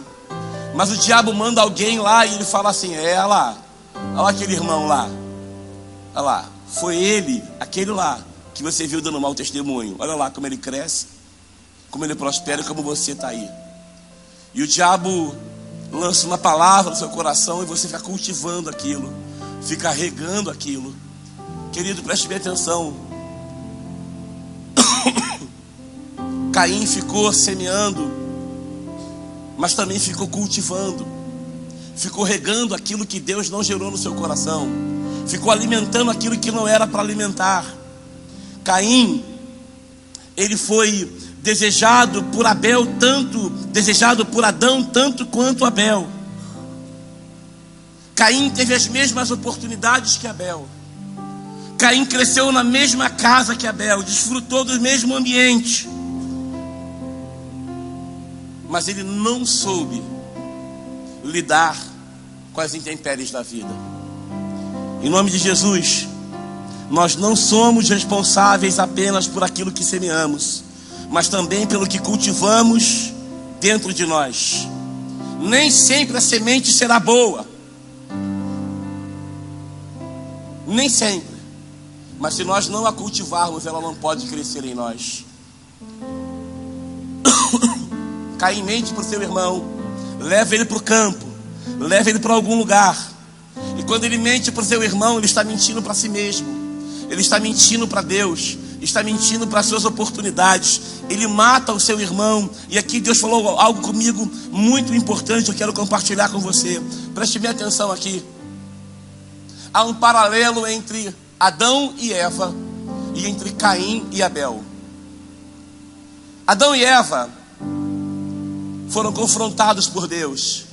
S1: mas o diabo manda alguém lá e ele fala assim: olha lá aquele irmão lá, olha lá, foi ele, aquele lá que você viu dando mau testemunho, olha lá como ele cresce, como ele prospera, como você está aí. E o diabo lança uma palavra no seu coração e você fica cultivando aquilo, fica regando aquilo. Querido, preste bem atenção. Caim ficou semeando, mas também ficou cultivando, ficou regando aquilo que Deus não gerou no seu coração, ficou alimentando aquilo que não era para alimentar. Caim, ele foi desejado por Abel tanto, desejado por Adão tanto quanto Abel. Caim teve as mesmas oportunidades que Abel. Caim cresceu na mesma casa que Abel, desfrutou do mesmo ambiente, mas ele não soube lidar com as intempéries da vida. Em nome de Jesus, nós não somos responsáveis apenas por aquilo que semeamos, mas também pelo que cultivamos dentro de nós. Nem sempre a semente será boa, nem sempre, mas se nós não a cultivarmos, ela não pode crescer em nós. Caim mente para o seu irmão, leva ele para o campo, leva ele para algum lugar, e quando ele mente para o seu irmão, ele está mentindo para si mesmo, ele está mentindo para Deus, está mentindo para as suas oportunidades, ele mata o seu irmão. E aqui Deus falou algo comigo muito importante, eu quero compartilhar com você. Preste bem atenção aqui. Há um paralelo entre Adão e Eva e entre Caim e Abel. Adão e Eva foram confrontados por Deus.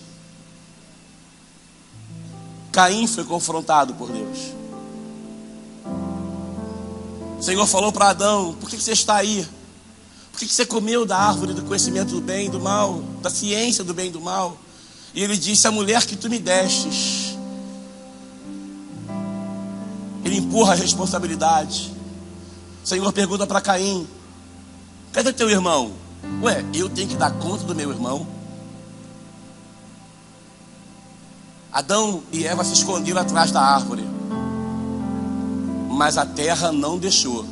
S1: Caim foi confrontado por Deus. O Senhor falou para Adão: por que você está aí? Por que você comeu da árvore do conhecimento do bem e do mal, da ciência do bem e do mal? E ele disse: a mulher que tu me destes. Ele empurra a responsabilidade. O Senhor pergunta para Caim: cadê teu irmão? Ué, eu tenho que dar conta do meu irmão? Adão e Eva se esconderam atrás da árvore, mas a terra não deixou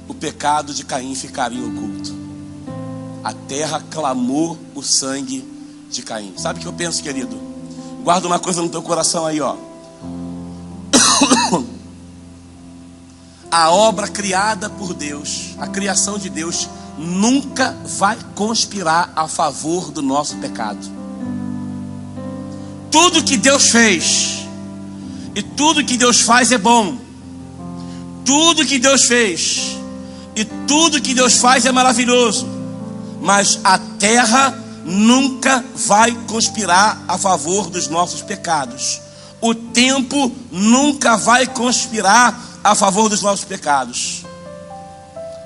S1: o pecado de Caim ficar em oculto. A terra clamou o sangue de Caim. Sabe o que eu penso, querido? Guarda uma coisa no teu coração aí, ó. A obra criada por Deus, a criação de Deus, nunca vai conspirar a favor do nosso pecado. Tudo que Deus fez e tudo que Deus faz é bom. Tudo que Deus fez e tudo que Deus faz é maravilhoso. Mas a terra nunca vai conspirar a favor dos nossos pecados. O tempo nunca vai conspirar a favor dos nossos pecados.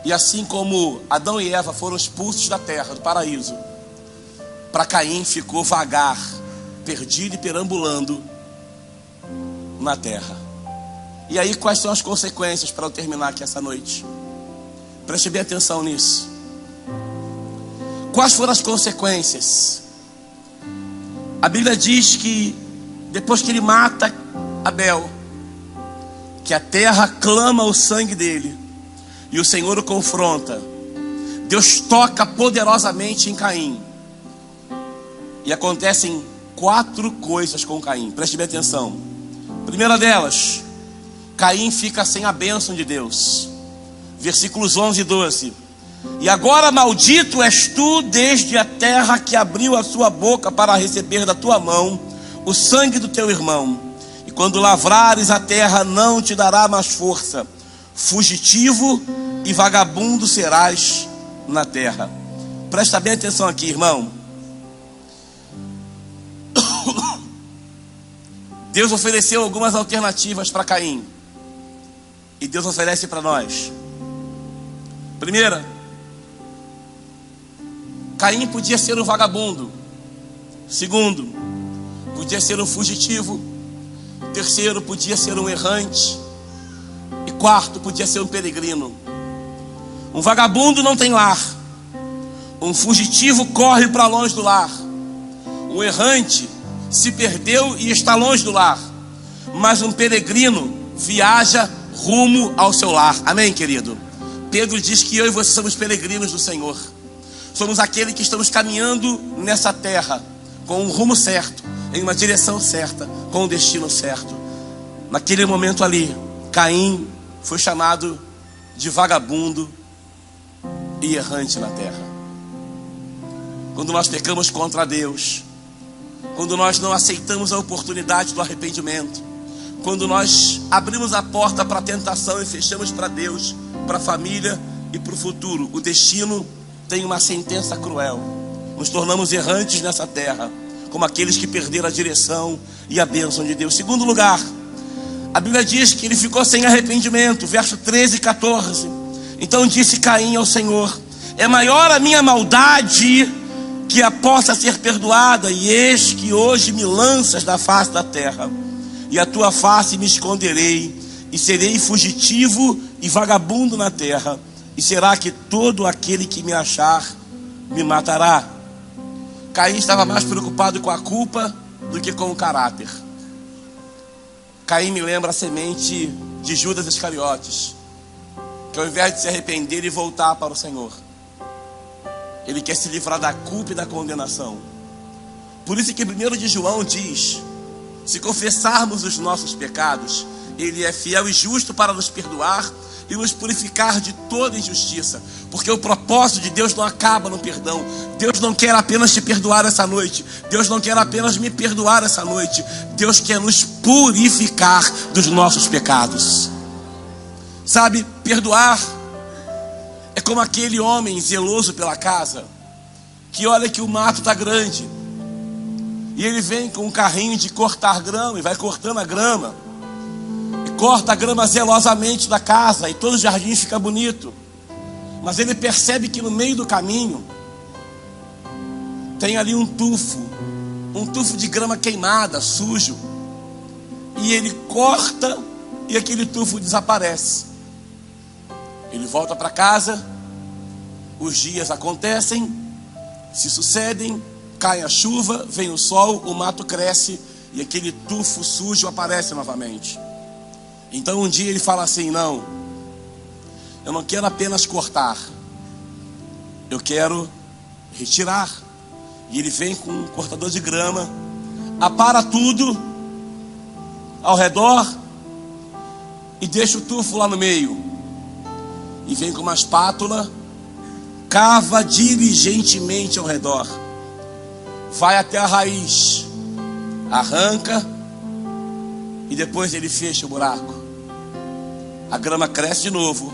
S1: E assim como Adão e Eva foram expulsos da terra, do paraíso, para Caim ficou vagar, perdido e perambulando na terra. E aí, quais são as consequências para eu terminar aqui essa noite? Preste bem atenção nisso. Quais foram as consequências? A Bíblia diz que depois que ele mata Abel, que a terra clama o sangue dele, e o Senhor o confronta. Deus toca poderosamente em Caim, e acontecem 4 coisas com Caim. Preste bem atenção. Primeira delas, Caim fica sem a bênção de Deus. Versículos 11 e 12. E agora maldito és tu desde a terra que abriu a sua boca para receber da tua mão o sangue do teu irmão, e quando lavrares a terra não te dará mais força. Fugitivo e vagabundo serás na terra. Presta bem atenção aqui, irmão. Deus ofereceu algumas alternativas para Caim, e Deus oferece para nós. Primeira, Caim podia ser um vagabundo. Segundo, podia ser um fugitivo. Terceiro, podia ser um errante. E quarto, podia ser um peregrino. Um vagabundo não tem lar. Um fugitivo corre para longe do lar. Um errante se perdeu e está longe do lar. Mas um peregrino viaja rumo ao seu lar. Amém, querido? Pedro diz que eu e você somos peregrinos do Senhor. Somos aqueles que estamos caminhando nessa terra com um rumo certo, em uma direção certa, com um destino certo. Naquele momento ali, Caim foi chamado de vagabundo e errante na terra. Quando nós pecamos contra Deus, quando nós não aceitamos a oportunidade do arrependimento, quando nós abrimos a porta para a tentação e fechamos para Deus, para a família e para o futuro, o destino tem uma sentença cruel. Nos tornamos errantes nessa terra, como aqueles que perderam a direção e a bênção de Deus. Segundo lugar, a Bíblia diz que ele ficou sem arrependimento, verso 13 e 14. Então disse Caim ao Senhor: é maior a minha maldade que a possa ser perdoada, e eis que hoje me lanças da face da terra, e a tua face me esconderei, e serei fugitivo e vagabundo na terra, e será que todo aquele que me achar me matará? Caim estava mais preocupado com a culpa do que com o caráter. Caim me lembra a semente de Judas Iscariotes, que ao invés de se arrepender e voltar para o Senhor, ele quer se livrar da culpa e da condenação. Por isso que 1 de João diz: se confessarmos os nossos pecados, Ele é fiel e justo para nos perdoar e nos purificar de toda injustiça. Porque o propósito de Deus não acaba no perdão. Deus não quer apenas te perdoar essa noite. Deus não quer apenas me perdoar essa noite. Deus quer nos purificar dos nossos pecados. Sabe, perdoar é como aquele homem zeloso pela casa, que olha que o mato está grande, e ele vem com um carrinho de cortar grama, e vai cortando a grama, e corta a grama zelosamente da casa, e todo o jardim fica bonito. Mas ele percebe que no meio do caminho tem ali um tufo de grama queimada, sujo, e ele corta, e aquele tufo desaparece. Ele volta para casa, os dias acontecem, se sucedem, cai a chuva, vem o sol, o mato cresce e aquele tufo sujo aparece novamente. Então um dia ele fala assim: não, eu não quero apenas cortar, eu quero retirar. E ele vem com um cortador de grama, apara tudo ao redor e deixa o tufo lá no meio. E vem com uma espátula, cava diligentemente ao redor, vai até a raiz, arranca e depois ele fecha o buraco. A grama cresce de novo,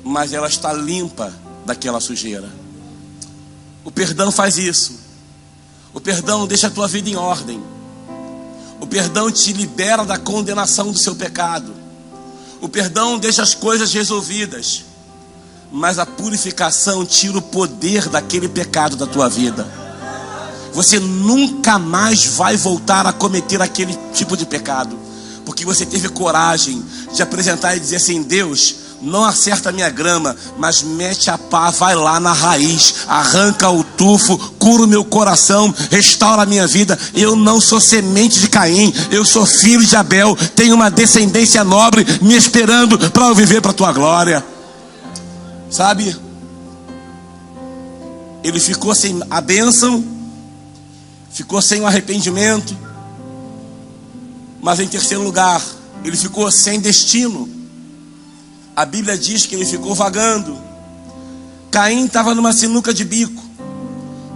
S1: mas ela está limpa daquela sujeira. O perdão faz isso. O perdão deixa a tua vida em ordem. O perdão te libera da condenação do seu pecado. O perdão deixa as coisas resolvidas, mas a purificação tira o poder daquele pecado da tua vida. Você nunca mais vai voltar a cometer aquele tipo de pecado, porque você teve coragem de apresentar e dizer assim: Deus, não acerta a minha grama, mas mete a pá, vai lá na raiz, arranca o tufo, cura o meu coração, restaura a minha vida. Eu não sou semente de Caim, eu sou filho de Abel, tenho uma descendência nobre me esperando para eu viver para a tua glória. Sabe, ele ficou sem a bênção, ficou sem o arrependimento, mas em terceiro lugar, ele ficou sem destino. A Bíblia diz que ele ficou vagando. Caim estava numa sinuca de bico,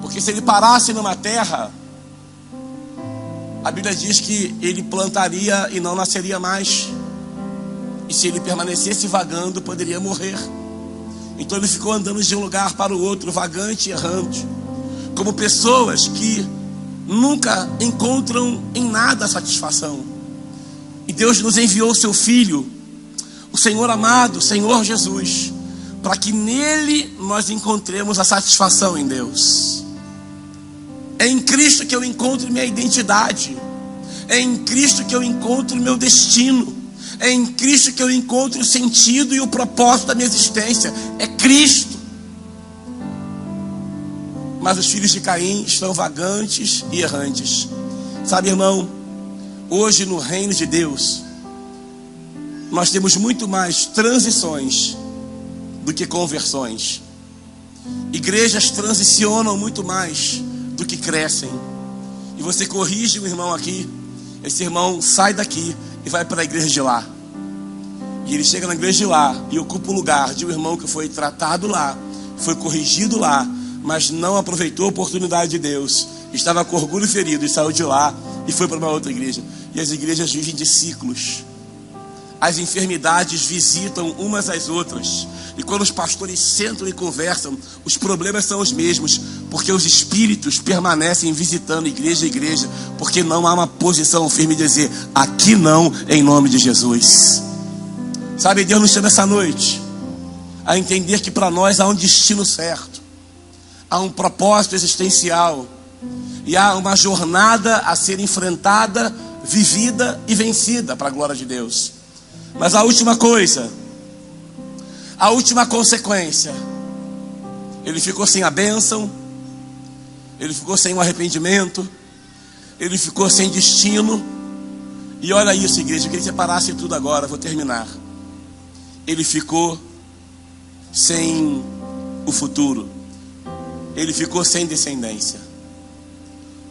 S1: porque se ele parasse numa terra, A Bíblia diz que ele plantaria e não nasceria mais. E se ele permanecesse vagando, poderia morrer. Então ele ficou andando de um lugar para o outro, vagante e errante, como pessoas que nunca encontram em nada satisfação. E Deus nos enviou o seu Filho, o Senhor amado, o Senhor Jesus, para que nele nós encontremos a satisfação em Deus. É em Cristo que eu encontro minha identidade. É em Cristo que eu encontro meu destino. É em Cristo que eu encontro o sentido e o propósito da minha existência. É Cristo. Mas os filhos de Caim estão vagantes e errantes. Sabe, irmão, hoje no reino de Deus, nós temos muito mais transições do que conversões. Igrejas transicionam muito mais do que crescem. E você corrige um irmão aqui, esse irmão sai daqui e vai para a igreja de lá. E ele chega na igreja de lá e ocupa o lugar de um irmão que foi tratado lá, foi corrigido lá, mas não aproveitou a oportunidade de Deus. Estava com orgulho ferido e saiu de lá e foi para uma outra igreja. E as igrejas vivem de ciclos. As enfermidades visitam umas às outras. E quando os pastores sentam e conversam, os problemas são os mesmos, porque os espíritos permanecem visitando igreja a igreja, porque não há uma posição firme de dizer, aqui não, em nome de Jesus. Sabe, Deus nos chama essa noite a entender que para nós há um destino certo, há um propósito existencial, e há uma jornada a ser enfrentada, vivida e vencida para a glória de Deus. Mas a última coisa, a última consequência, ele ficou sem a bênção, ele ficou sem o arrependimento, ele ficou sem destino. E olha isso, igreja, eu queria que você parasse tudo agora, vou terminar. Ele ficou sem o futuro, ele ficou sem descendência.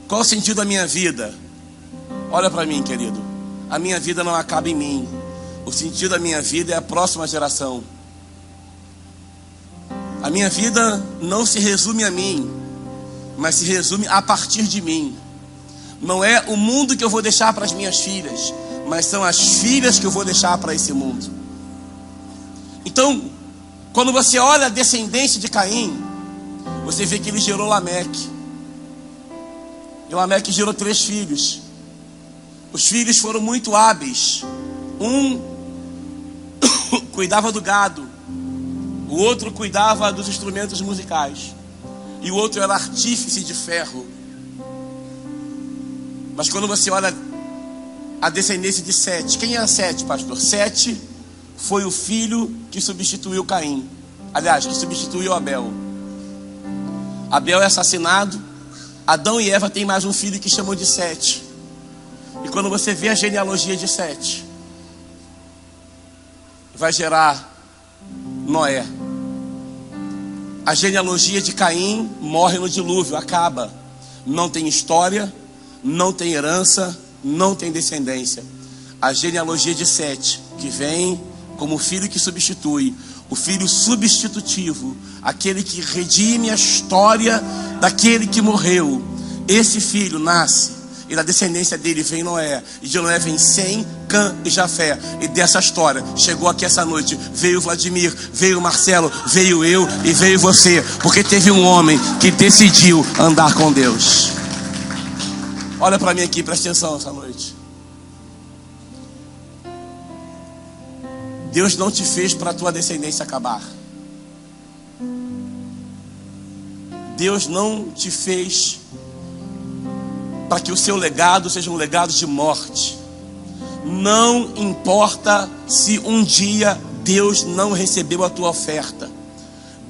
S1: Qual o sentido da minha vida? Olha para mim, querido, a minha vida não acaba em mim. O sentido da minha vida é a próxima geração. A minha vida não se resume a mim, mas se resume a partir de mim. Não é o mundo que eu vou deixar para as minhas filhas, mas são as filhas que eu vou deixar para esse mundo. Então, quando você olha a descendência de Caim, você vê que ele gerou Lameque. E Lameque gerou 3 filhos. Os filhos foram muito hábeis. Um cuidava do gado, o outro cuidava dos instrumentos musicais, e o outro era artífice de ferro. Mas quando você olha a descendência de Sete, quem é Sete, pastor? Sete foi o filho que substituiu Caim. Aliás, que substituiu Abel. Abel é assassinado. Adão e Eva têm mais um filho que chamam de Sete. E quando você vê a genealogia de Sete, vai gerar Noé. A genealogia de Caim morre no dilúvio, acaba. Não tem história, não tem herança, não tem descendência. A genealogia de Sete, que vem como o filho que substitui, o filho substitutivo, aquele que redime a história daquele que morreu. Esse filho nasce, e da descendência dele vem Noé, e de Noé vem Sem, Cã e Jafé. E dessa história chegou aqui essa noite, veio o Vladimir, veio o Marcelo, veio eu e veio você, porque teve um homem que decidiu andar com Deus. Olha para mim aqui, presta atenção essa noite. Deus não te fez para a tua descendência acabar. Deus não te fez para que o seu legado seja um legado de morte. Não importa se um dia Deus não recebeu a tua oferta.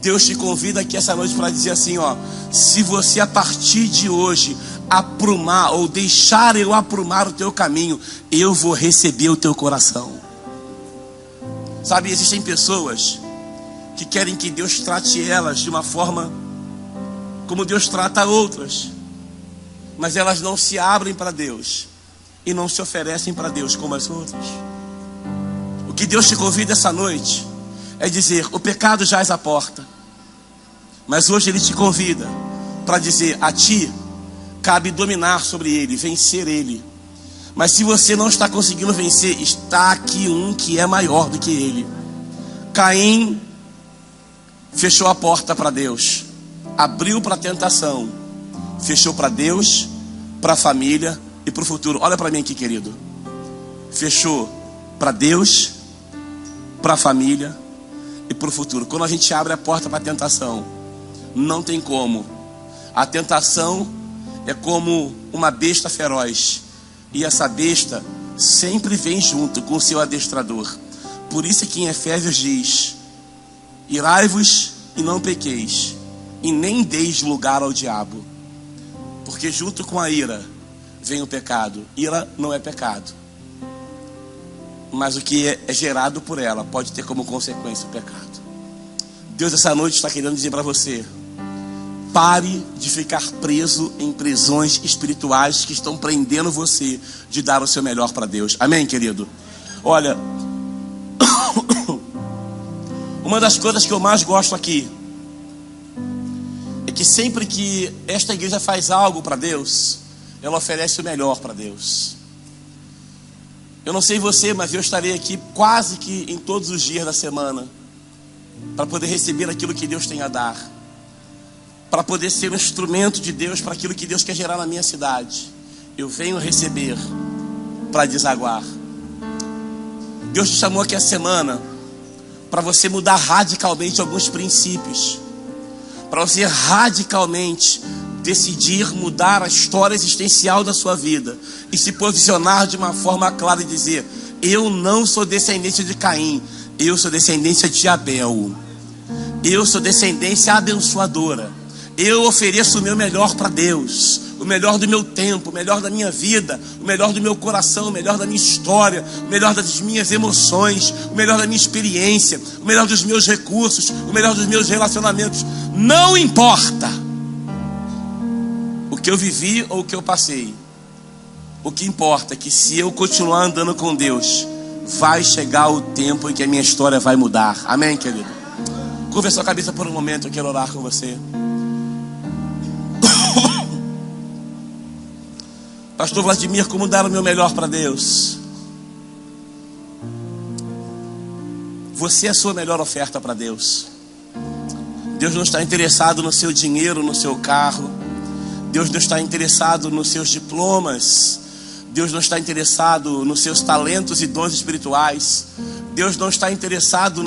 S1: Deus te convida aqui essa noite para dizer assim, ó: se você a partir de hoje aprumar ou deixar eu aprumar o teu caminho, eu vou receber o teu coração. Sabe, existem pessoas que querem que Deus trate elas de uma forma como Deus trata outras, mas elas não se abrem para Deus e não se oferecem para Deus como as outras. O que Deus te convida essa noite é dizer: o pecado jaz à porta, mas hoje Ele te convida para dizer: a ti cabe dominar sobre ele, vencer ele. Mas se você não está conseguindo vencer, está aqui um que é maior do que ele. Caim fechou a porta para Deus, abriu para a tentação, fechou para Deus, para a família e para o futuro. Olha para mim aqui, querido. Fechou para Deus, para a família e para o futuro. Quando a gente abre a porta para a tentação, não tem como. A tentação é como uma besta feroz, e essa besta sempre vem junto com o seu adestrador. Por isso que em Efésios diz: irai-vos e não pequeis, e nem deis lugar ao diabo, porque junto com a ira vem o pecado. Ira não é pecado, mas o que é gerado por ela pode ter como consequência o pecado. Deus essa noite está querendo dizer para você: pare de ficar preso em prisões espirituais que estão prendendo você de dar o seu melhor para Deus. Amém, querido? Olha, uma das coisas que eu mais gosto aqui é que sempre que esta igreja faz algo para Deus, ela oferece o melhor para Deus. Eu não sei você, mas eu estarei aqui quase que em todos os dias da semana para poder receber aquilo que Deus tem a dar, para poder ser um instrumento de Deus para aquilo que Deus quer gerar na minha cidade. Eu venho receber para desaguar. Deus te chamou aqui a semana para você mudar radicalmente alguns princípios, para você radicalmente decidir mudar a história existencial da sua vida e se posicionar de uma forma clara e dizer: eu não sou descendência de Caim, eu sou descendência de Abel, eu sou descendência abençoadora. Eu ofereço o meu melhor para Deus, o melhor do meu tempo, o melhor da minha vida, o melhor do meu coração, o melhor da minha história, o melhor das minhas emoções, o melhor da minha experiência, o melhor dos meus recursos, o melhor dos meus relacionamentos. Não importa o que eu vivi ou o que eu passei. O que importa é que se eu continuar andando com Deus, vai chegar o tempo em que a minha história vai mudar. Amém, querido? Curva a sua cabeça por um momento, eu quero orar com você. Pastor Vladimir, como dar o meu melhor para Deus? Você é a sua melhor oferta para Deus. Deus não está interessado no seu dinheiro, no seu carro. Deus não está interessado nos seus diplomas. Deus não está interessado nos seus talentos e dons espirituais. Deus não está interessado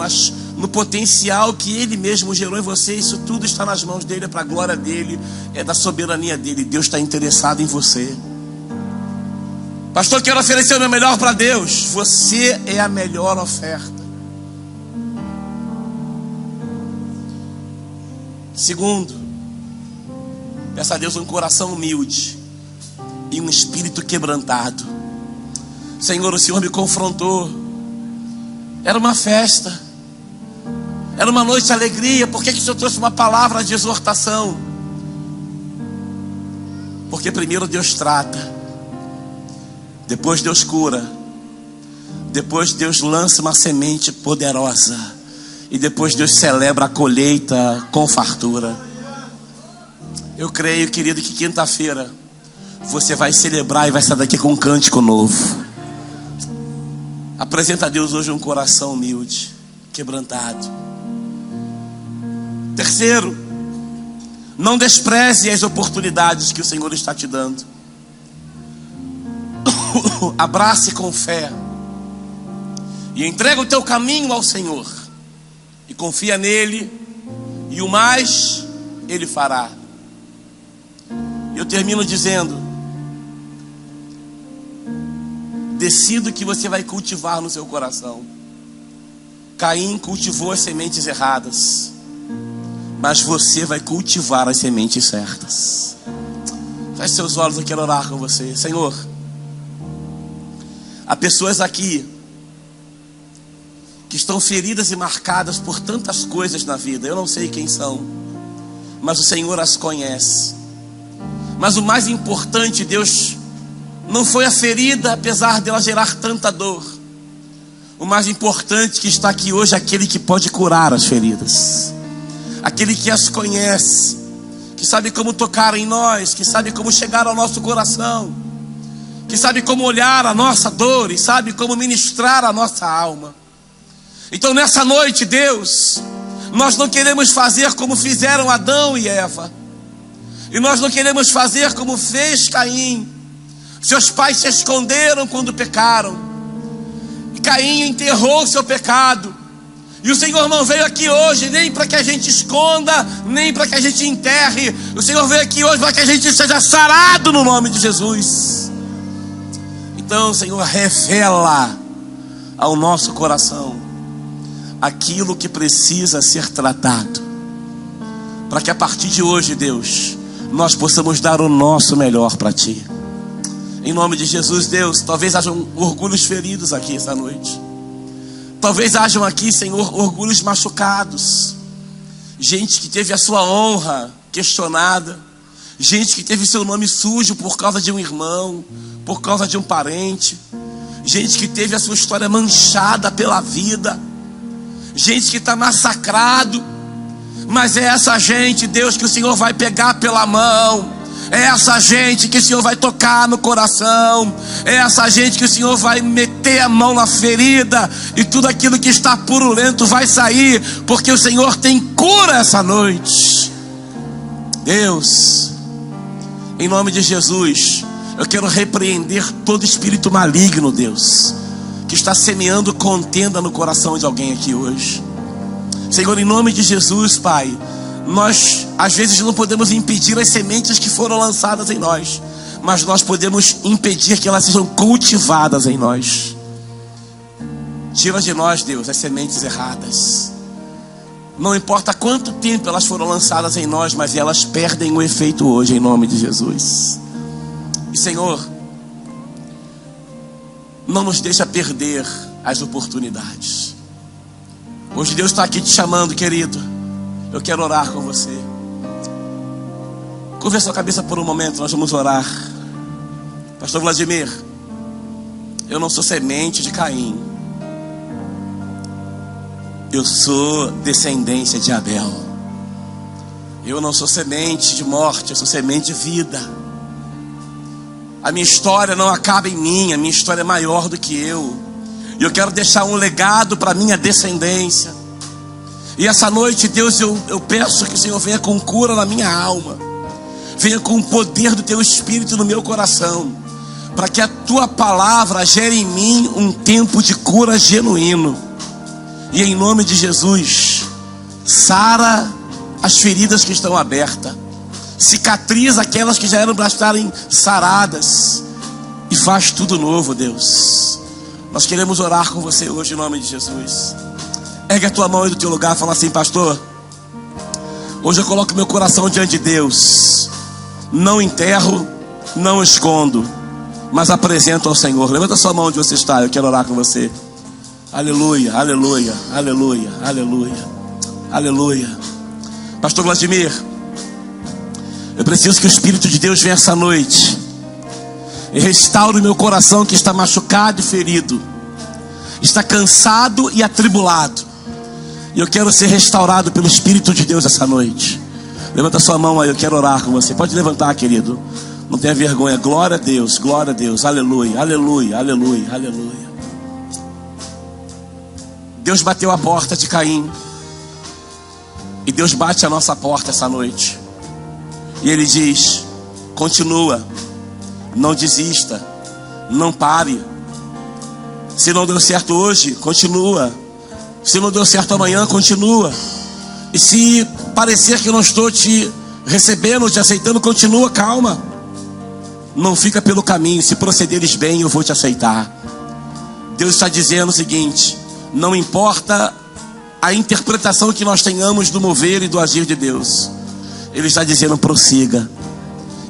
S1: no potencial que Ele mesmo gerou em você. Isso tudo está nas mãos dEle, é para a glória dEle, é da soberania dEle. Deus está interessado em você. Pastor, quero oferecer o meu melhor para Deus. Você é a melhor oferta. Segundo, peça a Deus um coração humilde e um espírito quebrantado. Senhor, o Senhor me confrontou. Era uma festa, era uma noite de alegria. Por que o Senhor trouxe uma palavra de exortação? Porque primeiro Deus trata, depois Deus cura, depois Deus lança uma semente poderosa, e depois Deus celebra a colheita com fartura. Eu creio, querido, que quinta-feira você vai celebrar e vai sair daqui com um cântico novo. Apresenta a Deus hoje um coração humilde, quebrantado. Terceiro, não despreze as oportunidades que o Senhor está te dando. Abrace com fé e entrega o teu caminho ao Senhor, e confia nele, e o mais Ele fará. Eu termino dizendo: decida o que você vai cultivar no seu coração. Caim cultivou as sementes erradas, mas você vai cultivar as sementes certas. Feche seus olhos, eu quero orar com você. Senhor, há pessoas aqui que estão feridas e marcadas por tantas coisas na vida. Eu não sei quem são, mas o Senhor as conhece. Mas o mais importante, Deus, não foi a ferida, apesar dela gerar tanta dor. O mais importante que está aqui hoje é aquele que pode curar as feridas, aquele que as conhece, que sabe como tocar em nós, que sabe como chegar ao nosso coração, que sabe como olhar a nossa dor e sabe como ministrar a nossa alma. Então nessa noite, Deus, nós não queremos fazer como fizeram Adão e Eva, e nós não queremos fazer como fez Caim. Seus pais se esconderam quando pecaram, e Caim enterrou o seu pecado. E o Senhor não veio aqui hoje nem para que a gente esconda, nem para que a gente enterre. O Senhor veio aqui hoje para que a gente seja sarado no nome de Jesus. Então, Senhor, revela ao nosso coração aquilo que precisa ser tratado, para que a partir de hoje, Deus, nós possamos dar o nosso melhor para Ti. Em nome de Jesus, Deus, talvez hajam orgulhos feridos aqui essa noite. Talvez hajam aqui, Senhor, orgulhos machucados. Gente que teve a sua honra questionada. Gente que teve seu nome sujo por causa de um irmão, por causa de um parente. Gente que teve a sua história manchada pela vida. Gente que está massacrado. Mas é essa gente, Deus, que o Senhor vai pegar pela mão. É essa gente que o Senhor vai tocar no coração. É essa gente que o Senhor vai meter a mão na ferida, e tudo aquilo que está purulento vai sair, porque o Senhor tem cura essa noite. Deus, em nome de Jesus, eu quero repreender todo espírito maligno, Deus, que está semeando contenda no coração de alguém aqui hoje. Senhor, em nome de Jesus, Pai, nós às vezes não podemos impedir as sementes que foram lançadas em nós, mas nós podemos impedir que elas sejam cultivadas em nós. Tira de nós, Deus, as sementes erradas. Não importa quanto tempo elas foram lançadas em nós, mas elas perdem o efeito hoje, em nome de Jesus. E Senhor, não nos deixa perder as oportunidades. Hoje Deus está aqui te chamando, querido. Eu quero orar com você. Curva a sua cabeça por um momento, nós vamos orar. Pastor Vladimir, eu não sou semente de Caim. Eu sou descendência de Abel. Eu não sou semente de morte, eu sou semente de vida. A minha história não acaba em mim, a minha história é maior do que eu. E eu quero deixar um legado para a minha descendência. E essa noite, Deus, eu peço que o Senhor venha com cura na minha alma. Venha com o poder do Teu Espírito no meu coração, para que a Tua palavra gere em mim um tempo de cura genuíno. E em nome de Jesus, sara as feridas que estão abertas, cicatriza aquelas que já eram para estarem saradas, e faz tudo novo, Deus. Nós queremos orar com você hoje em nome de Jesus. Ergue a tua mão aí do teu lugar e fala assim: pastor, hoje eu coloco meu coração diante de Deus. Não enterro, não escondo, mas apresento ao Senhor. Levanta a sua mão onde você está, eu quero orar com você. Aleluia, aleluia, aleluia, aleluia, aleluia. Pastor Vladimir, eu preciso que o Espírito de Deus venha essa noite e restaure o meu coração que está machucado e ferido, está cansado e atribulado. E eu quero ser restaurado pelo Espírito de Deus essa noite. Levanta sua mão aí, eu quero orar com você. Pode levantar, querido. Não tenha vergonha. Glória a Deus, glória a Deus. Aleluia, aleluia, aleluia, aleluia. Deus bateu a porta de Caim, e Deus bate a nossa porta essa noite. E Ele diz: continua, não desista, não pare. Se não deu certo hoje, continua. Se não deu certo amanhã, continua. E se parecer que eu não estou te recebendo, te aceitando, continua, calma. Não fica pelo caminho. Se procederes bem, eu vou te aceitar. Deus está dizendo o seguinte: não importa a interpretação que nós tenhamos do mover e do agir de Deus, Ele está dizendo: prossiga.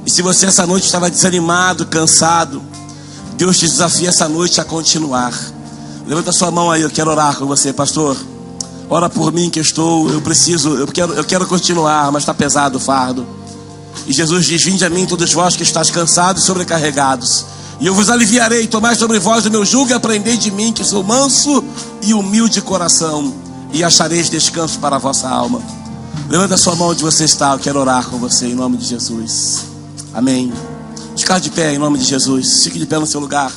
S1: E se você essa noite estava desanimado, cansado, Deus te desafia essa noite a continuar. Levanta sua mão aí, eu quero orar com você. Pastor, ora por mim que eu quero continuar, mas está pesado o fardo. E Jesus diz: vinde a mim todos vós que estáis cansados e sobrecarregados, e eu vos aliviarei. Tomai sobre vós o meu jugo e aprendei de mim, que sou manso e humilde de coração, e achareis descanso para a vossa alma. Levanta sua mão onde você está, eu quero orar com você em nome de Jesus. Amém. ficar de pé em nome de Jesus. Fique de pé no seu lugar.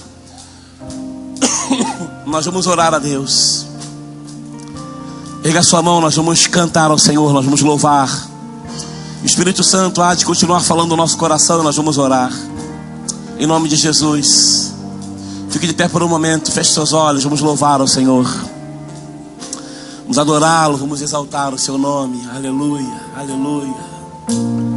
S1: Nós vamos orar a Deus. Erga a sua mão, nós vamos cantar ao Senhor, nós vamos louvar. O Espírito Santo há de continuar falando no nosso coração e nós vamos orar. Em nome de Jesus. Fique de pé por um momento, feche seus olhos, vamos louvar ao Senhor. Vamos adorá-lo, vamos exaltar o seu nome. Aleluia, aleluia.